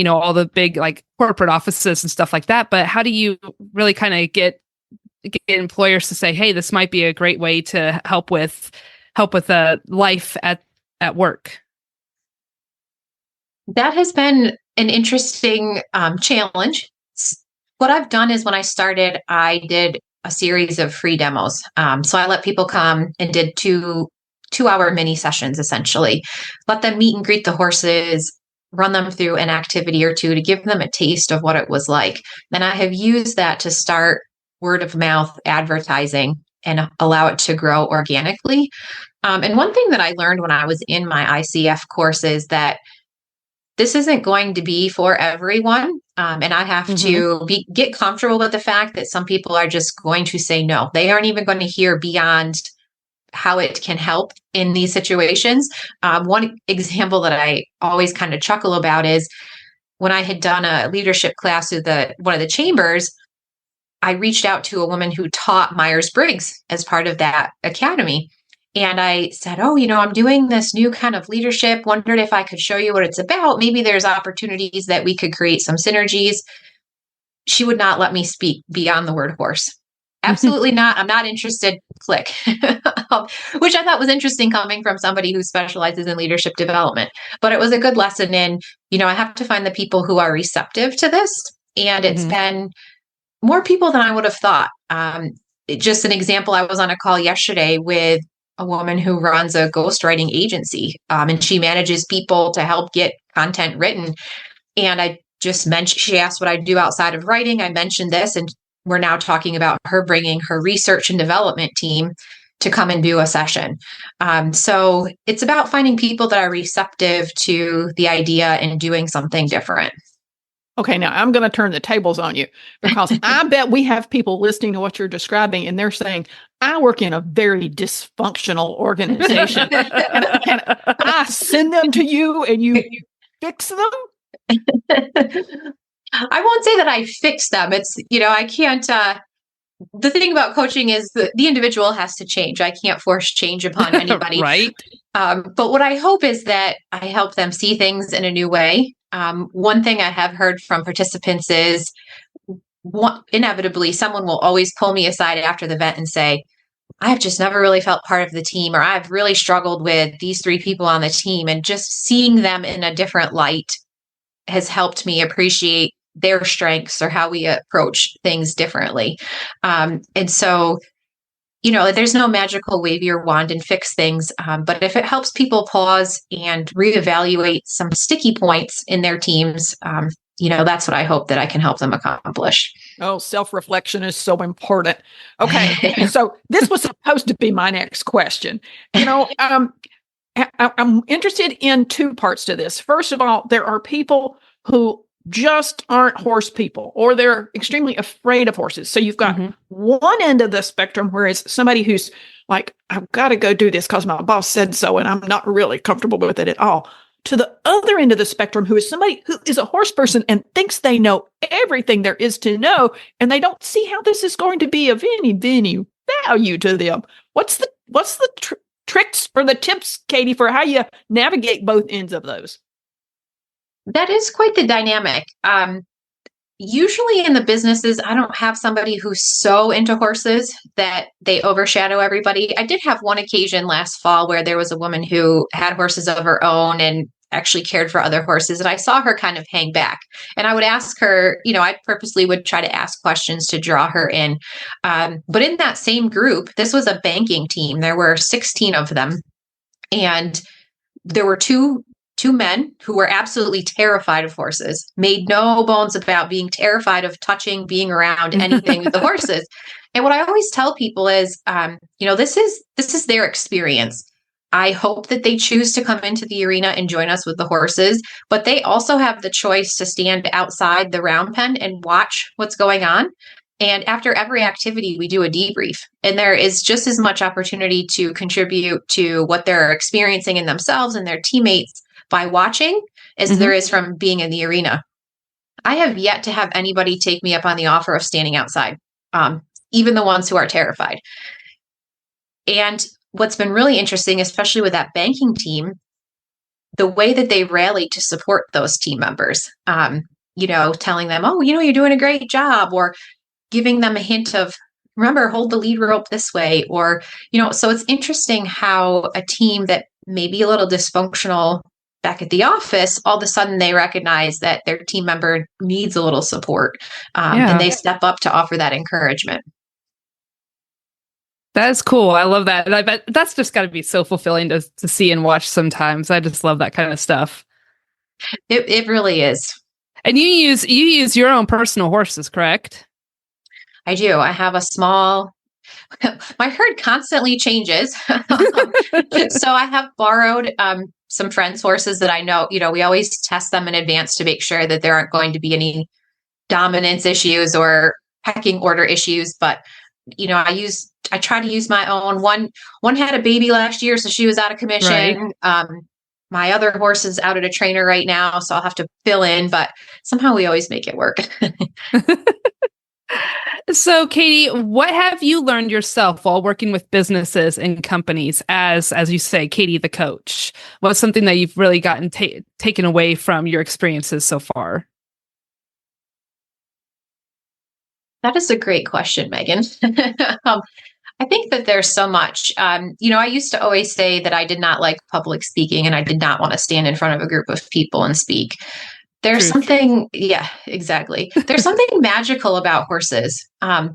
[SPEAKER 5] all the big corporate offices and stuff like that. But how do you really kind of get employers to say, hey, this might be a great way to help with life at work?
[SPEAKER 9] That has been an interesting challenge. What I've done is when I started, I did a series of free demos. So I let people come and did two-hour mini sessions, essentially. Let them meet and greet the horses, run them through an activity or two to give them a taste of what it was like. And I have used that to start word of mouth advertising and allow it to grow organically. And one thing that I learned when I was in my ICF course is that this isn't going to be for everyone. And I have to get comfortable with the fact that some people are just going to say no. They aren't even going to hear beyond how it can help in these situations. One example that I always kind of chuckle about is when I had done a leadership class with one of the chambers, I reached out to a woman who taught Myers-Briggs as part of that academy. And I said, I'm doing this new kind of leadership, wondered if I could show you what it's about. Maybe there's opportunities that we could create some synergies. She would not let me speak beyond the word horse. Absolutely not. I'm not interested. Click. Which I thought was interesting coming from somebody who specializes in leadership development. But it was a good lesson in, I have to find the people who are receptive to this. And it's been more people than I would have thought. Just an example, I was on a call yesterday with a woman who runs a ghostwriting agency, and she manages people to help get content written. And I just mentioned, she asked what I do outside of writing. I mentioned this, and we're now talking about her bringing her research and development team to come and do a session. So it's about finding people that are receptive to the idea and doing something different.
[SPEAKER 4] Okay, now I'm going to turn the tables on you because I bet we have people listening to what you're describing and they're saying, I work in a very dysfunctional organization and I send them to you and you fix them?
[SPEAKER 9] I won't say that I fix them. It's, I can't, the thing about coaching is the individual has to change. I can't force change upon anybody.
[SPEAKER 5] Right.
[SPEAKER 9] But what I hope is that I help them see things in a new way. One thing I have heard from participants is inevitably someone will always pull me aside after the event and say, I've just never really felt part of the team, or I've really struggled with these 3 people on the team. And just seeing them in a different light has helped me appreciate their strengths or how we approach things differently. And so, there's no magical wave your wand and fix things. But if it helps people pause and reevaluate some sticky points in their teams, that's what I hope that I can help them accomplish.
[SPEAKER 4] Oh, self-reflection is so important. Okay. So this was supposed to be my next question. I'm interested in two parts to this. First of all, there are people who just aren't horse people, or they're extremely afraid of horses. So you've got one end of the spectrum where it's somebody who's like, I've got to go do this because my boss said so, and I'm not really comfortable with it at all. To the other end of the spectrum, who is somebody who is a horse person and thinks they know everything there is to know, and they don't see how this is going to be of any value to them. What's the tricks or the tips, Katie, for how you navigate both ends of those?
[SPEAKER 9] That is quite the dynamic. Usually in the businesses, I don't have somebody who's so into horses that they overshadow everybody. I did have one occasion last fall where there was a woman who had horses of her own and actually cared for other horses. And I saw her kind of hang back. And I would ask her, I purposely would try to ask questions to draw her in. But in that same group, this was a banking team. There were 16 of them. And there were two men who were absolutely terrified of horses, made no bones about being terrified of touching, being around anything with the horses. And what I always tell people is, this is their experience. I hope that they choose to come into the arena and join us with the horses, but they also have the choice to stand outside the round pen and watch what's going on. And after every activity, we do a debrief, and there is just as much opportunity to contribute to what they're experiencing in themselves and their teammates by watching as there is from being in the arena. I have yet to have anybody take me up on the offer of standing outside, even the ones who are terrified. And what's been really interesting, especially with that banking team, the way that they rallied to support those team members, telling them, oh, you're doing a great job, or giving them a hint of, remember, hold the lead rope this way, or, so it's interesting how a team that may be a little dysfunctional back at the office, all of a sudden they recognize that their team member needs a little support, and they step up to offer that encouragement.
[SPEAKER 5] That is cool. I love that. And I bet that's just got to be so fulfilling to see and watch sometimes. I just love that kind of stuff.
[SPEAKER 9] It really is.
[SPEAKER 5] And you use your own personal horses, correct?
[SPEAKER 9] I do. I have a small, my herd constantly changes. So I have borrowed some friends' horses that I know, we always test them in advance to make sure that there aren't going to be any dominance issues or pecking order issues. But, I try to use my own. One had a baby last year, so she was out of commission. Right. My other horse is out at a trainer right now, so I'll have to fill in, but somehow we always make it work.
[SPEAKER 5] So, Katie, what have you learned yourself while working with businesses and companies as you say, Katie, the coach? What's something that you've really gotten taken away from your experiences so far?
[SPEAKER 9] That is a great question, Megan. I think that there's so much. I used to always say that I did not like public speaking and I did not want to stand in front of a group of people and speak. There's something, yeah, exactly. There's something magical about horses.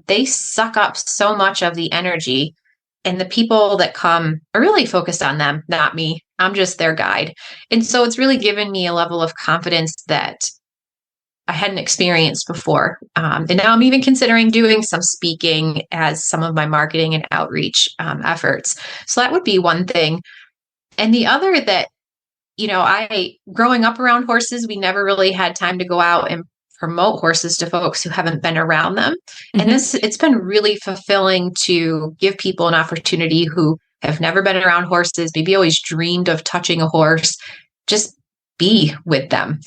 [SPEAKER 9] They suck up so much of the energy, and the people that come are really focused on them, not me. I'm just their guide. And so it's really given me a level of confidence that I hadn't experienced before. And now I'm even considering doing some speaking as some of my marketing and outreach efforts. So that would be one thing. And the other that, growing up around horses, we never really had time to go out and promote horses to folks who haven't been around them. Mm-hmm. And it's been really fulfilling to give people an opportunity who have never been around horses, maybe always dreamed of touching a horse, just be with them.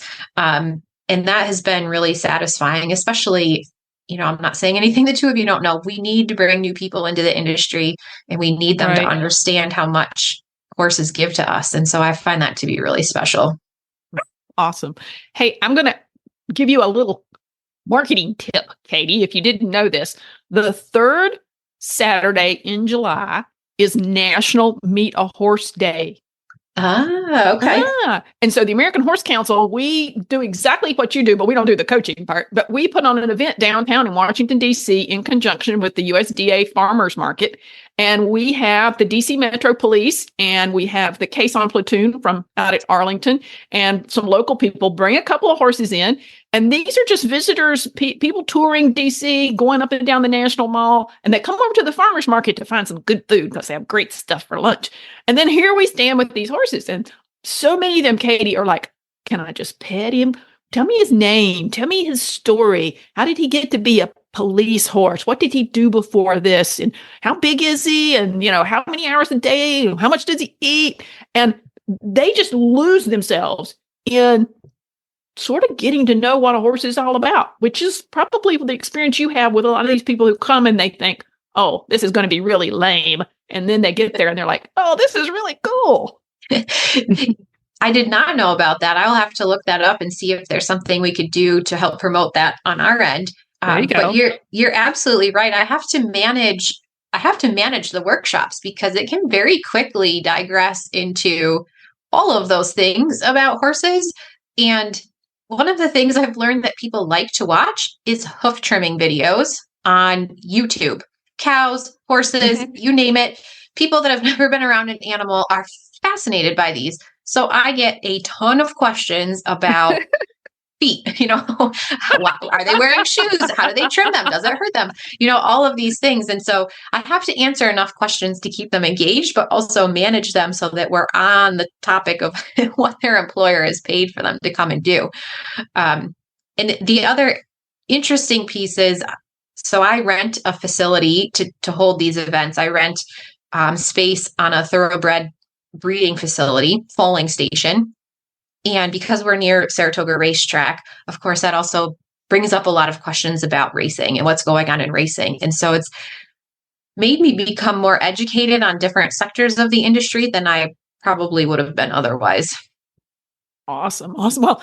[SPEAKER 9] And that has been really satisfying, especially, I'm not saying anything the two of you don't know. We need to bring new people into the industry, and we need them to understand how much horses give to us. And so I find that to be really special.
[SPEAKER 4] Awesome. Hey, I'm going to give you a little marketing tip, Katie, if you didn't know this. The third Saturday in July is National Meet a Horse Day.
[SPEAKER 9] Ah, okay.
[SPEAKER 4] And so the American Horse Council, we do exactly what you do, but we don't do the coaching part. But we put on an event downtown in Washington, D.C. in conjunction with the USDA Farmers Market. And we have the DC Metro Police, and we have the Caisson Platoon from out at Arlington, and some local people bring a couple of horses in. And these are just visitors, people touring DC, going up and down the National Mall, and they come over to the farmer's market to find some good food because they have great stuff for lunch. And then here we stand with these horses. And so many of them, Katie, are like, can I just pet him? Tell me his name. Tell me his story. How did he get to be a police horse? What did he do before this? And how big is he? And, how many hours a day? How much does he eat? And they just lose themselves in sort of getting to know what a horse is all about, which is probably the experience you have with a lot of these people who come and they think, oh, this is going to be really lame. And then they get there and they're like, oh, this is really cool.
[SPEAKER 9] I did not know about that. I'll have to look that up and see if there's something we could do to help promote that on our end.
[SPEAKER 4] There you go.
[SPEAKER 9] But you're absolutely right. I have to manage the workshops because it can very quickly digress into all of those things about horses. And one of the things I've learned that people like to watch is hoof trimming videos on YouTube. Cows, horses, you name it. People that have never been around an animal are fascinated by these. So I get a ton of questions about feet, are they wearing shoes? How do they trim them? Does it hurt them? All of these things. And so I have to answer enough questions to keep them engaged, but also manage them so that we're on the topic of what their employer has paid for them to come and do. And the other interesting piece is, so I rent a facility to hold these events. I rent space on a thoroughbred breeding facility, foaling station. And because we're near Saratoga Racetrack, of course, that also brings up a lot of questions about racing and what's going on in racing. And so it's made me become more educated on different sectors of the industry than I probably would have been otherwise.
[SPEAKER 4] Awesome. Well,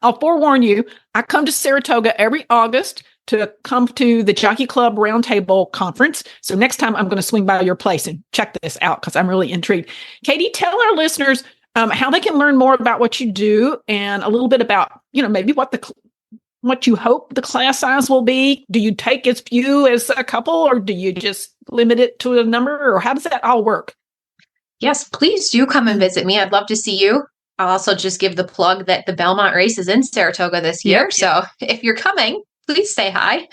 [SPEAKER 4] I'll forewarn you, I come to Saratoga every August to come to the Jockey Club Roundtable Conference. So next time I'm going to swing by your place and check this out because I'm really intrigued. Katie, tell our listeners how they can learn more about what you do and a little bit about, maybe what you hope the class size will be. Do you take as few as a couple, or do you just limit it to a number, or how does that all work?
[SPEAKER 9] Yes, please do come and visit me. I'd love to see you. I'll also just give the plug that the Belmont race is in Saratoga this year. Yep. So if you're coming, please say hi.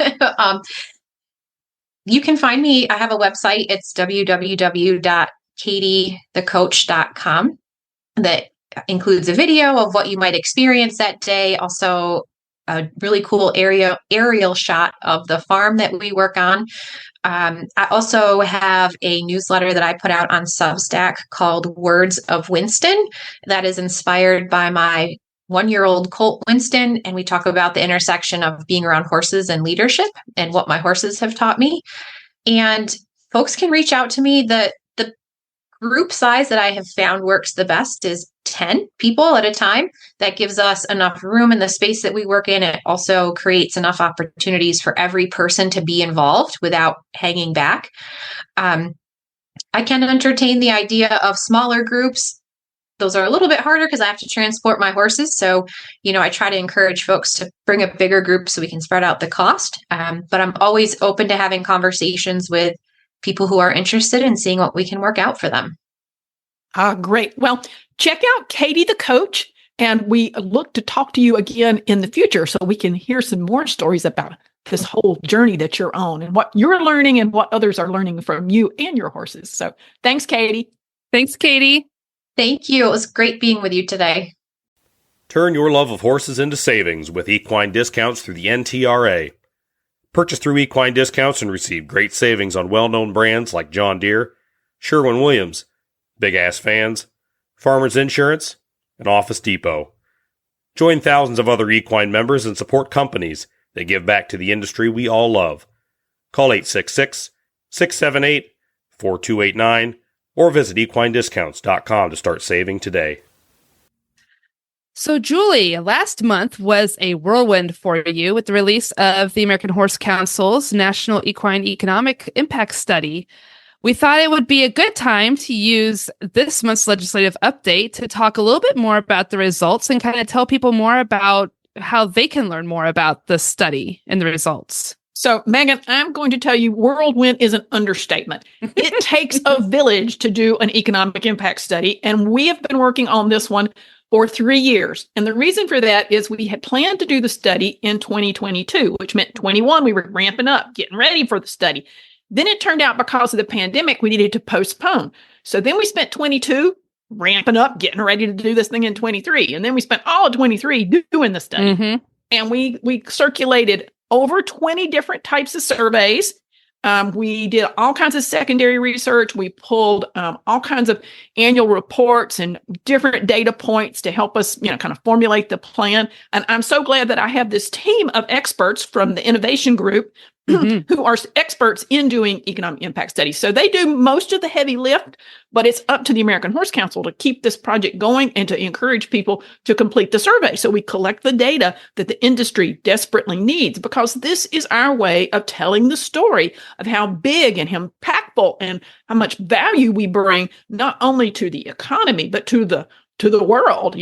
[SPEAKER 9] You can find me. I have a website. It's www.katiethecoach.com that includes a video of what you might experience that day. Also, a really cool aerial shot of the farm that we work on. I also have a newsletter that I put out on Substack called Words of Winston that is inspired by my 1-year-old colt Winston, and we talk about the intersection of being around horses and leadership and what my horses have taught me. And folks can reach out to me. The group size that I have found works the best is 10 people at a time. That gives us enough room in the space that we work in. It also creates enough opportunities for every person to be involved without hanging back. I can entertain the idea of smaller groups. Those are a little bit harder because I have to transport my horses. So, I try to encourage folks to bring a bigger group so we can spread out the cost. But I'm always open to having conversations with people who are interested in seeing what we can work out for them.
[SPEAKER 4] Great. Well, check out Katie the Coach, and we look to talk to you again in the future so we can hear some more stories about this whole journey that you're on and what you're learning and what others are learning from you and your horses. So thanks, Katie.
[SPEAKER 5] Thanks, Katie.
[SPEAKER 9] Thank you. It was great being with you today.
[SPEAKER 10] Turn your love of horses into savings with equine discounts through the NTRA. Purchase through equine discounts and receive great savings on well-known brands like John Deere, Sherwin-Williams, Big Ass Fans, Farmers Insurance, and Office Depot. Join thousands of other equine members and support companies that give back to the industry we all love. Call 866-678-4289 or visit equinediscounts.com to start saving today.
[SPEAKER 5] So, Julie, last month was a whirlwind for you with the release of the American Horse Council's National Equine Economic Impact Study. We thought it would be a good time to use this month's legislative update to talk a little bit more about the results and kind of tell people more about how they can learn more about the study and the results.
[SPEAKER 4] So, Megan, I'm going to tell you whirlwind is an understatement. It takes a village to do an economic impact study, and we have been working on this one for 3 years. And the reason for that is we had planned to do the study in 2022, which meant 21, we were ramping up, getting ready for the study. Then it turned out because of the pandemic, we needed to postpone. So then we spent 22 ramping up, getting ready to do this thing in 23. And then we spent all of 23 doing the study.
[SPEAKER 5] Mm-hmm.
[SPEAKER 4] And we circulated over 20 different types of surveys. We did all kinds of secondary research. We pulled all kinds of annual reports and different data points to help us, kind of formulate the plan. And I'm so glad that I have this team of experts from the innovation group who are experts in doing economic impact studies. So they do most of the heavy lift, but it's up to the American Horse Council to keep this project going and to encourage people to complete the survey. So we collect the data that the industry desperately needs, because this is our way of telling the story of how big and how impactful and how much value we bring, not only to the economy, but to the world.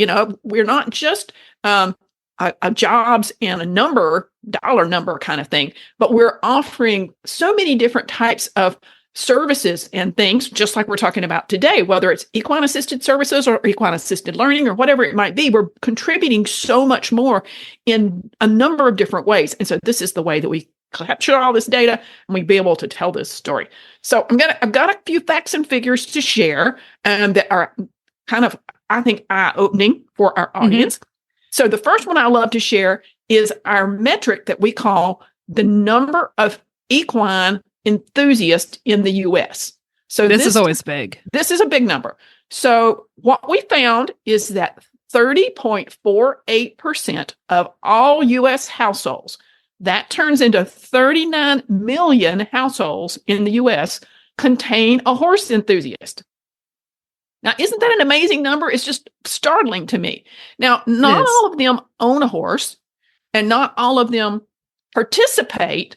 [SPEAKER 4] We're not just a jobs and a dollar number kind of thing, but we're offering so many different types of services and things, just like we're talking about today, whether it's equine-assisted services or equine-assisted learning or whatever it might be. We're contributing so much more in a number of different ways. And so this is the way that we capture all this data and we be able to tell this story. So I've got a few facts and figures to share that are kind of, I think, eye-opening for our audience. So the first one I love to share is our metric that we call the number of equine enthusiasts in the U.S. So
[SPEAKER 5] this is always big.
[SPEAKER 4] This is a big number. So what we found is that 30.48% of all U.S. households, that turns into 39 million households in the U.S., contain a horse enthusiast. Now, isn't that an amazing number? It's just startling to me. Now, not all of them own a horse, and not all of them participate.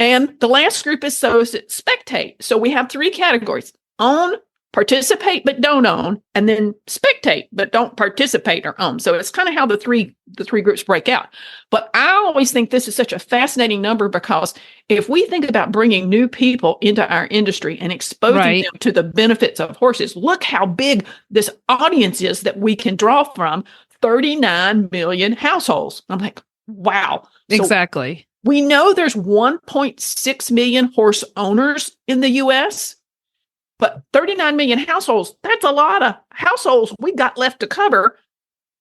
[SPEAKER 4] And the last group is those that spectate. So we have 3 categories: own, participate, but don't own, and then spectate, but don't participate or own. So it's kind of how the three groups break out. But I always think this is such a fascinating number, because if we think about bringing new people into our industry and exposing them to the benefits of horses, look how big this audience is that we can draw from: 39 million households. I'm like, wow.
[SPEAKER 5] Exactly.
[SPEAKER 4] So we know there's 1.6 million horse owners in the U.S., but 39 million households, that's a lot of households we got left to cover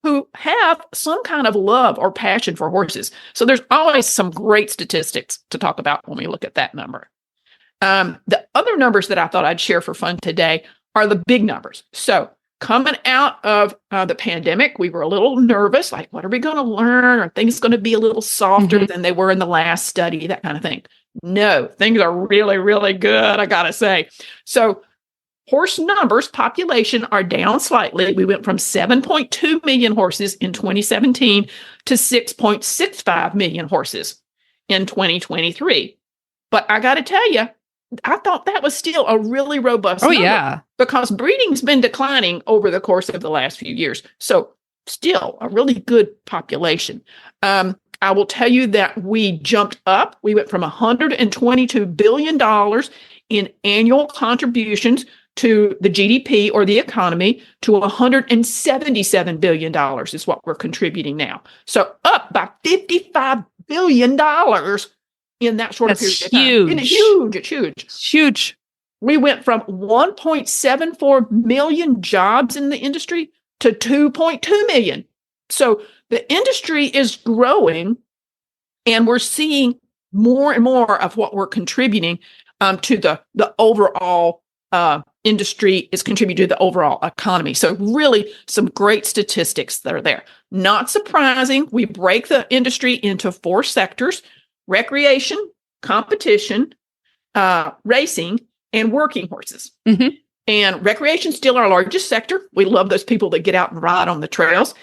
[SPEAKER 4] who have some kind of love or passion for horses. So there's always some great statistics to talk about when we look at that number. The other numbers that I thought I'd share for fun today are the big numbers. So coming out of the pandemic, we were a little nervous, like, what are we going to learn? Are things going to be a little softer than they were in the last study, that kind of thing? No, things are really, really good, I got to say. So horse numbers, population, are down slightly. We went from 7.2 million horses in 2017 to 6.65 million horses in 2023. But I got to tell you, I thought that was still a really robust number, because breeding's been declining over the course of the last few years. So still a really good population. I will tell you that we jumped up. We went from $122 billion in annual contributions to the GDP or the economy to $177 billion is what we're contributing now. So up by $55 billion in that short period of time. It's huge. It's huge. We went from 1.74 million jobs in the industry to 2.2 million. So the industry is growing, and we're seeing more and more of what we're contributing to the overall industry is contributing to the overall economy. So really some great statistics that are there. Not surprising, we break the industry into 4 sectors: recreation, competition, racing, and working horses. And recreation is still our largest sector. We love those people that get out and ride on the trails.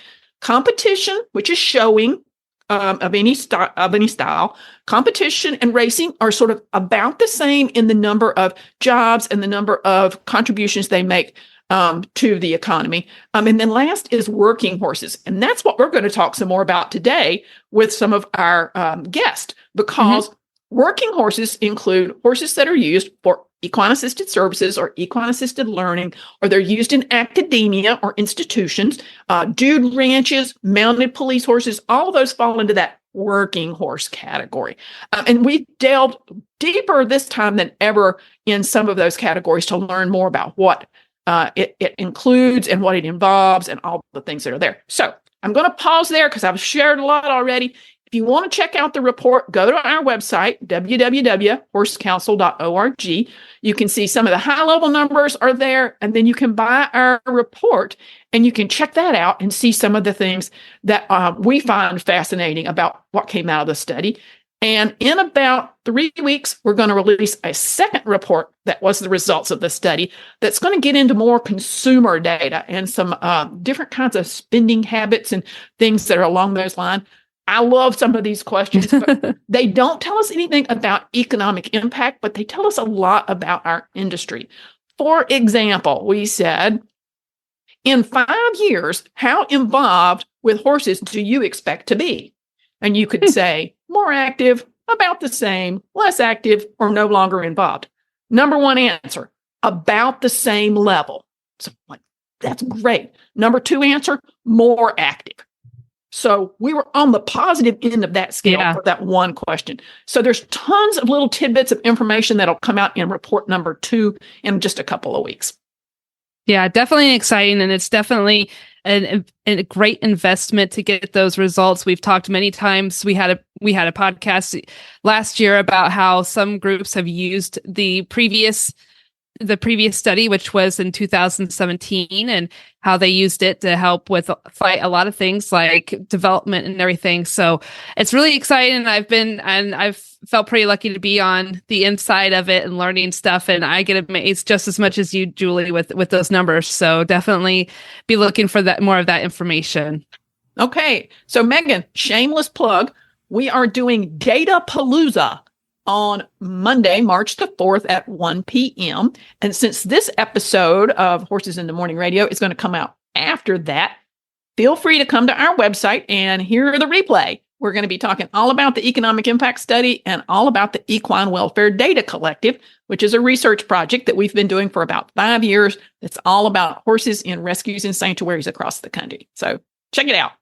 [SPEAKER 4] Competition, which is showing of any style, competition and racing are sort of about the same in the number of jobs and the number of contributions they make to the economy. And then last is working horses. And that's what we're going to talk some more about today with some of our guests, because Working horses include horses that are used for equine-assisted services or equine-assisted learning, or they're used in academia or institutions, dude ranches, mounted police horses, all of those fall into that working horse category. And we delved deeper this time than ever in some of those categories to learn more about what it includes and what it involves and all the things that are there. So I'm going to pause there because I've shared a lot already. If you want to check out the report, go to our website, www.horsecouncil.org. You can see some of the high-level numbers are there, and then you can buy our report, and you can check that out and see some of the things that we find fascinating about what came out of the study. And in about 3 weeks, we're going to release a second report that was the results of the study that's going to get into more consumer data and some different kinds of spending habits and things that are along those lines. I love some of these questions, but they don't tell us anything about economic impact, but they tell us a lot about our industry. For example, we said, in 5 years, how involved with horses do you expect to be? And you could say more active, about the same, less active, or no longer involved. Number one answer, about the same level. So that's great. Number two answer, more active. So we were on the positive end of that scale for that one question. So there's tons of little tidbits of information that'll come out in report number 2 in just a couple of weeks.
[SPEAKER 5] Yeah, definitely exciting. And it's definitely a great investment to get those results. We've talked many times. We had a podcast last year about how some groups have used the previous study, which was in 2017, and how they used it to help with fight a lot of things like development and everything. So it's really exciting. I've felt pretty lucky to be on the inside of it and learning stuff. And I get amazed just as much as you, Julie, with those numbers. So definitely be looking for more of that information.
[SPEAKER 4] Okay. So Megan, shameless plug. We are doing Data Palooza on Monday, March the 4th at 1 p.m. And since this episode of Horses in the Morning Radio is going to come out after that, feel free to come to our website and hear the replay. We're going to be talking all about the economic impact study and all about the Equine Welfare Data Collective, which is a research project that we've been doing for about 5 years. That's all about horses in rescues and sanctuaries across the country. So check it out.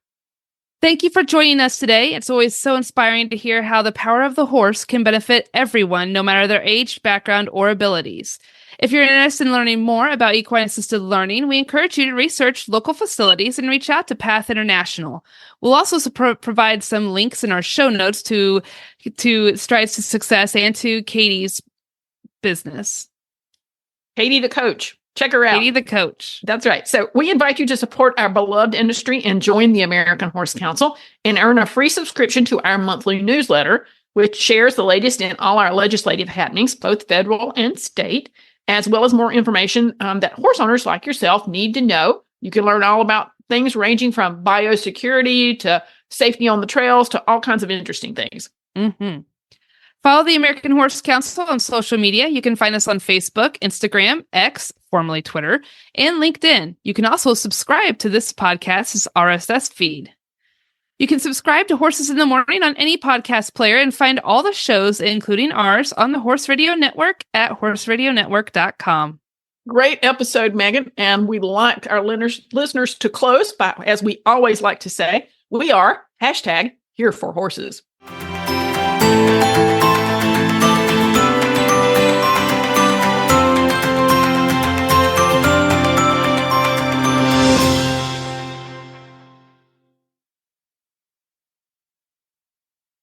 [SPEAKER 5] Thank you for joining us today. It's always so inspiring to hear how the power of the horse can benefit everyone, no matter their age, background, or abilities. If you're interested in learning more about equine-assisted learning, we encourage you to research local facilities and reach out to Path International. We'll also provide some links in our show notes to Strides to Success and to Katie's business.
[SPEAKER 4] Katie the coach. Check her out.
[SPEAKER 5] Katie the coach.
[SPEAKER 4] That's right. So we invite you to support our beloved industry and join the American Horse Council and earn a free subscription to our monthly newsletter, which shares the latest in all our legislative happenings, both federal and state, as well as more information that horse owners like yourself need to know. You can learn all about things ranging from biosecurity to safety on the trails to all kinds of interesting things.
[SPEAKER 5] Mm-hmm. Follow the American Horse Council on social media. You can find us on Facebook, Instagram, X, formerly Twitter, and LinkedIn. You can also subscribe to this podcast's RSS feed. You can subscribe to Horses in the Morning on any podcast player and find all the shows, including ours, on the Horse Radio Network at horseradionetwork.com.
[SPEAKER 4] Great episode, Megan. And we'd like our listeners to close by, as we always like to say, we are #HereForHorses.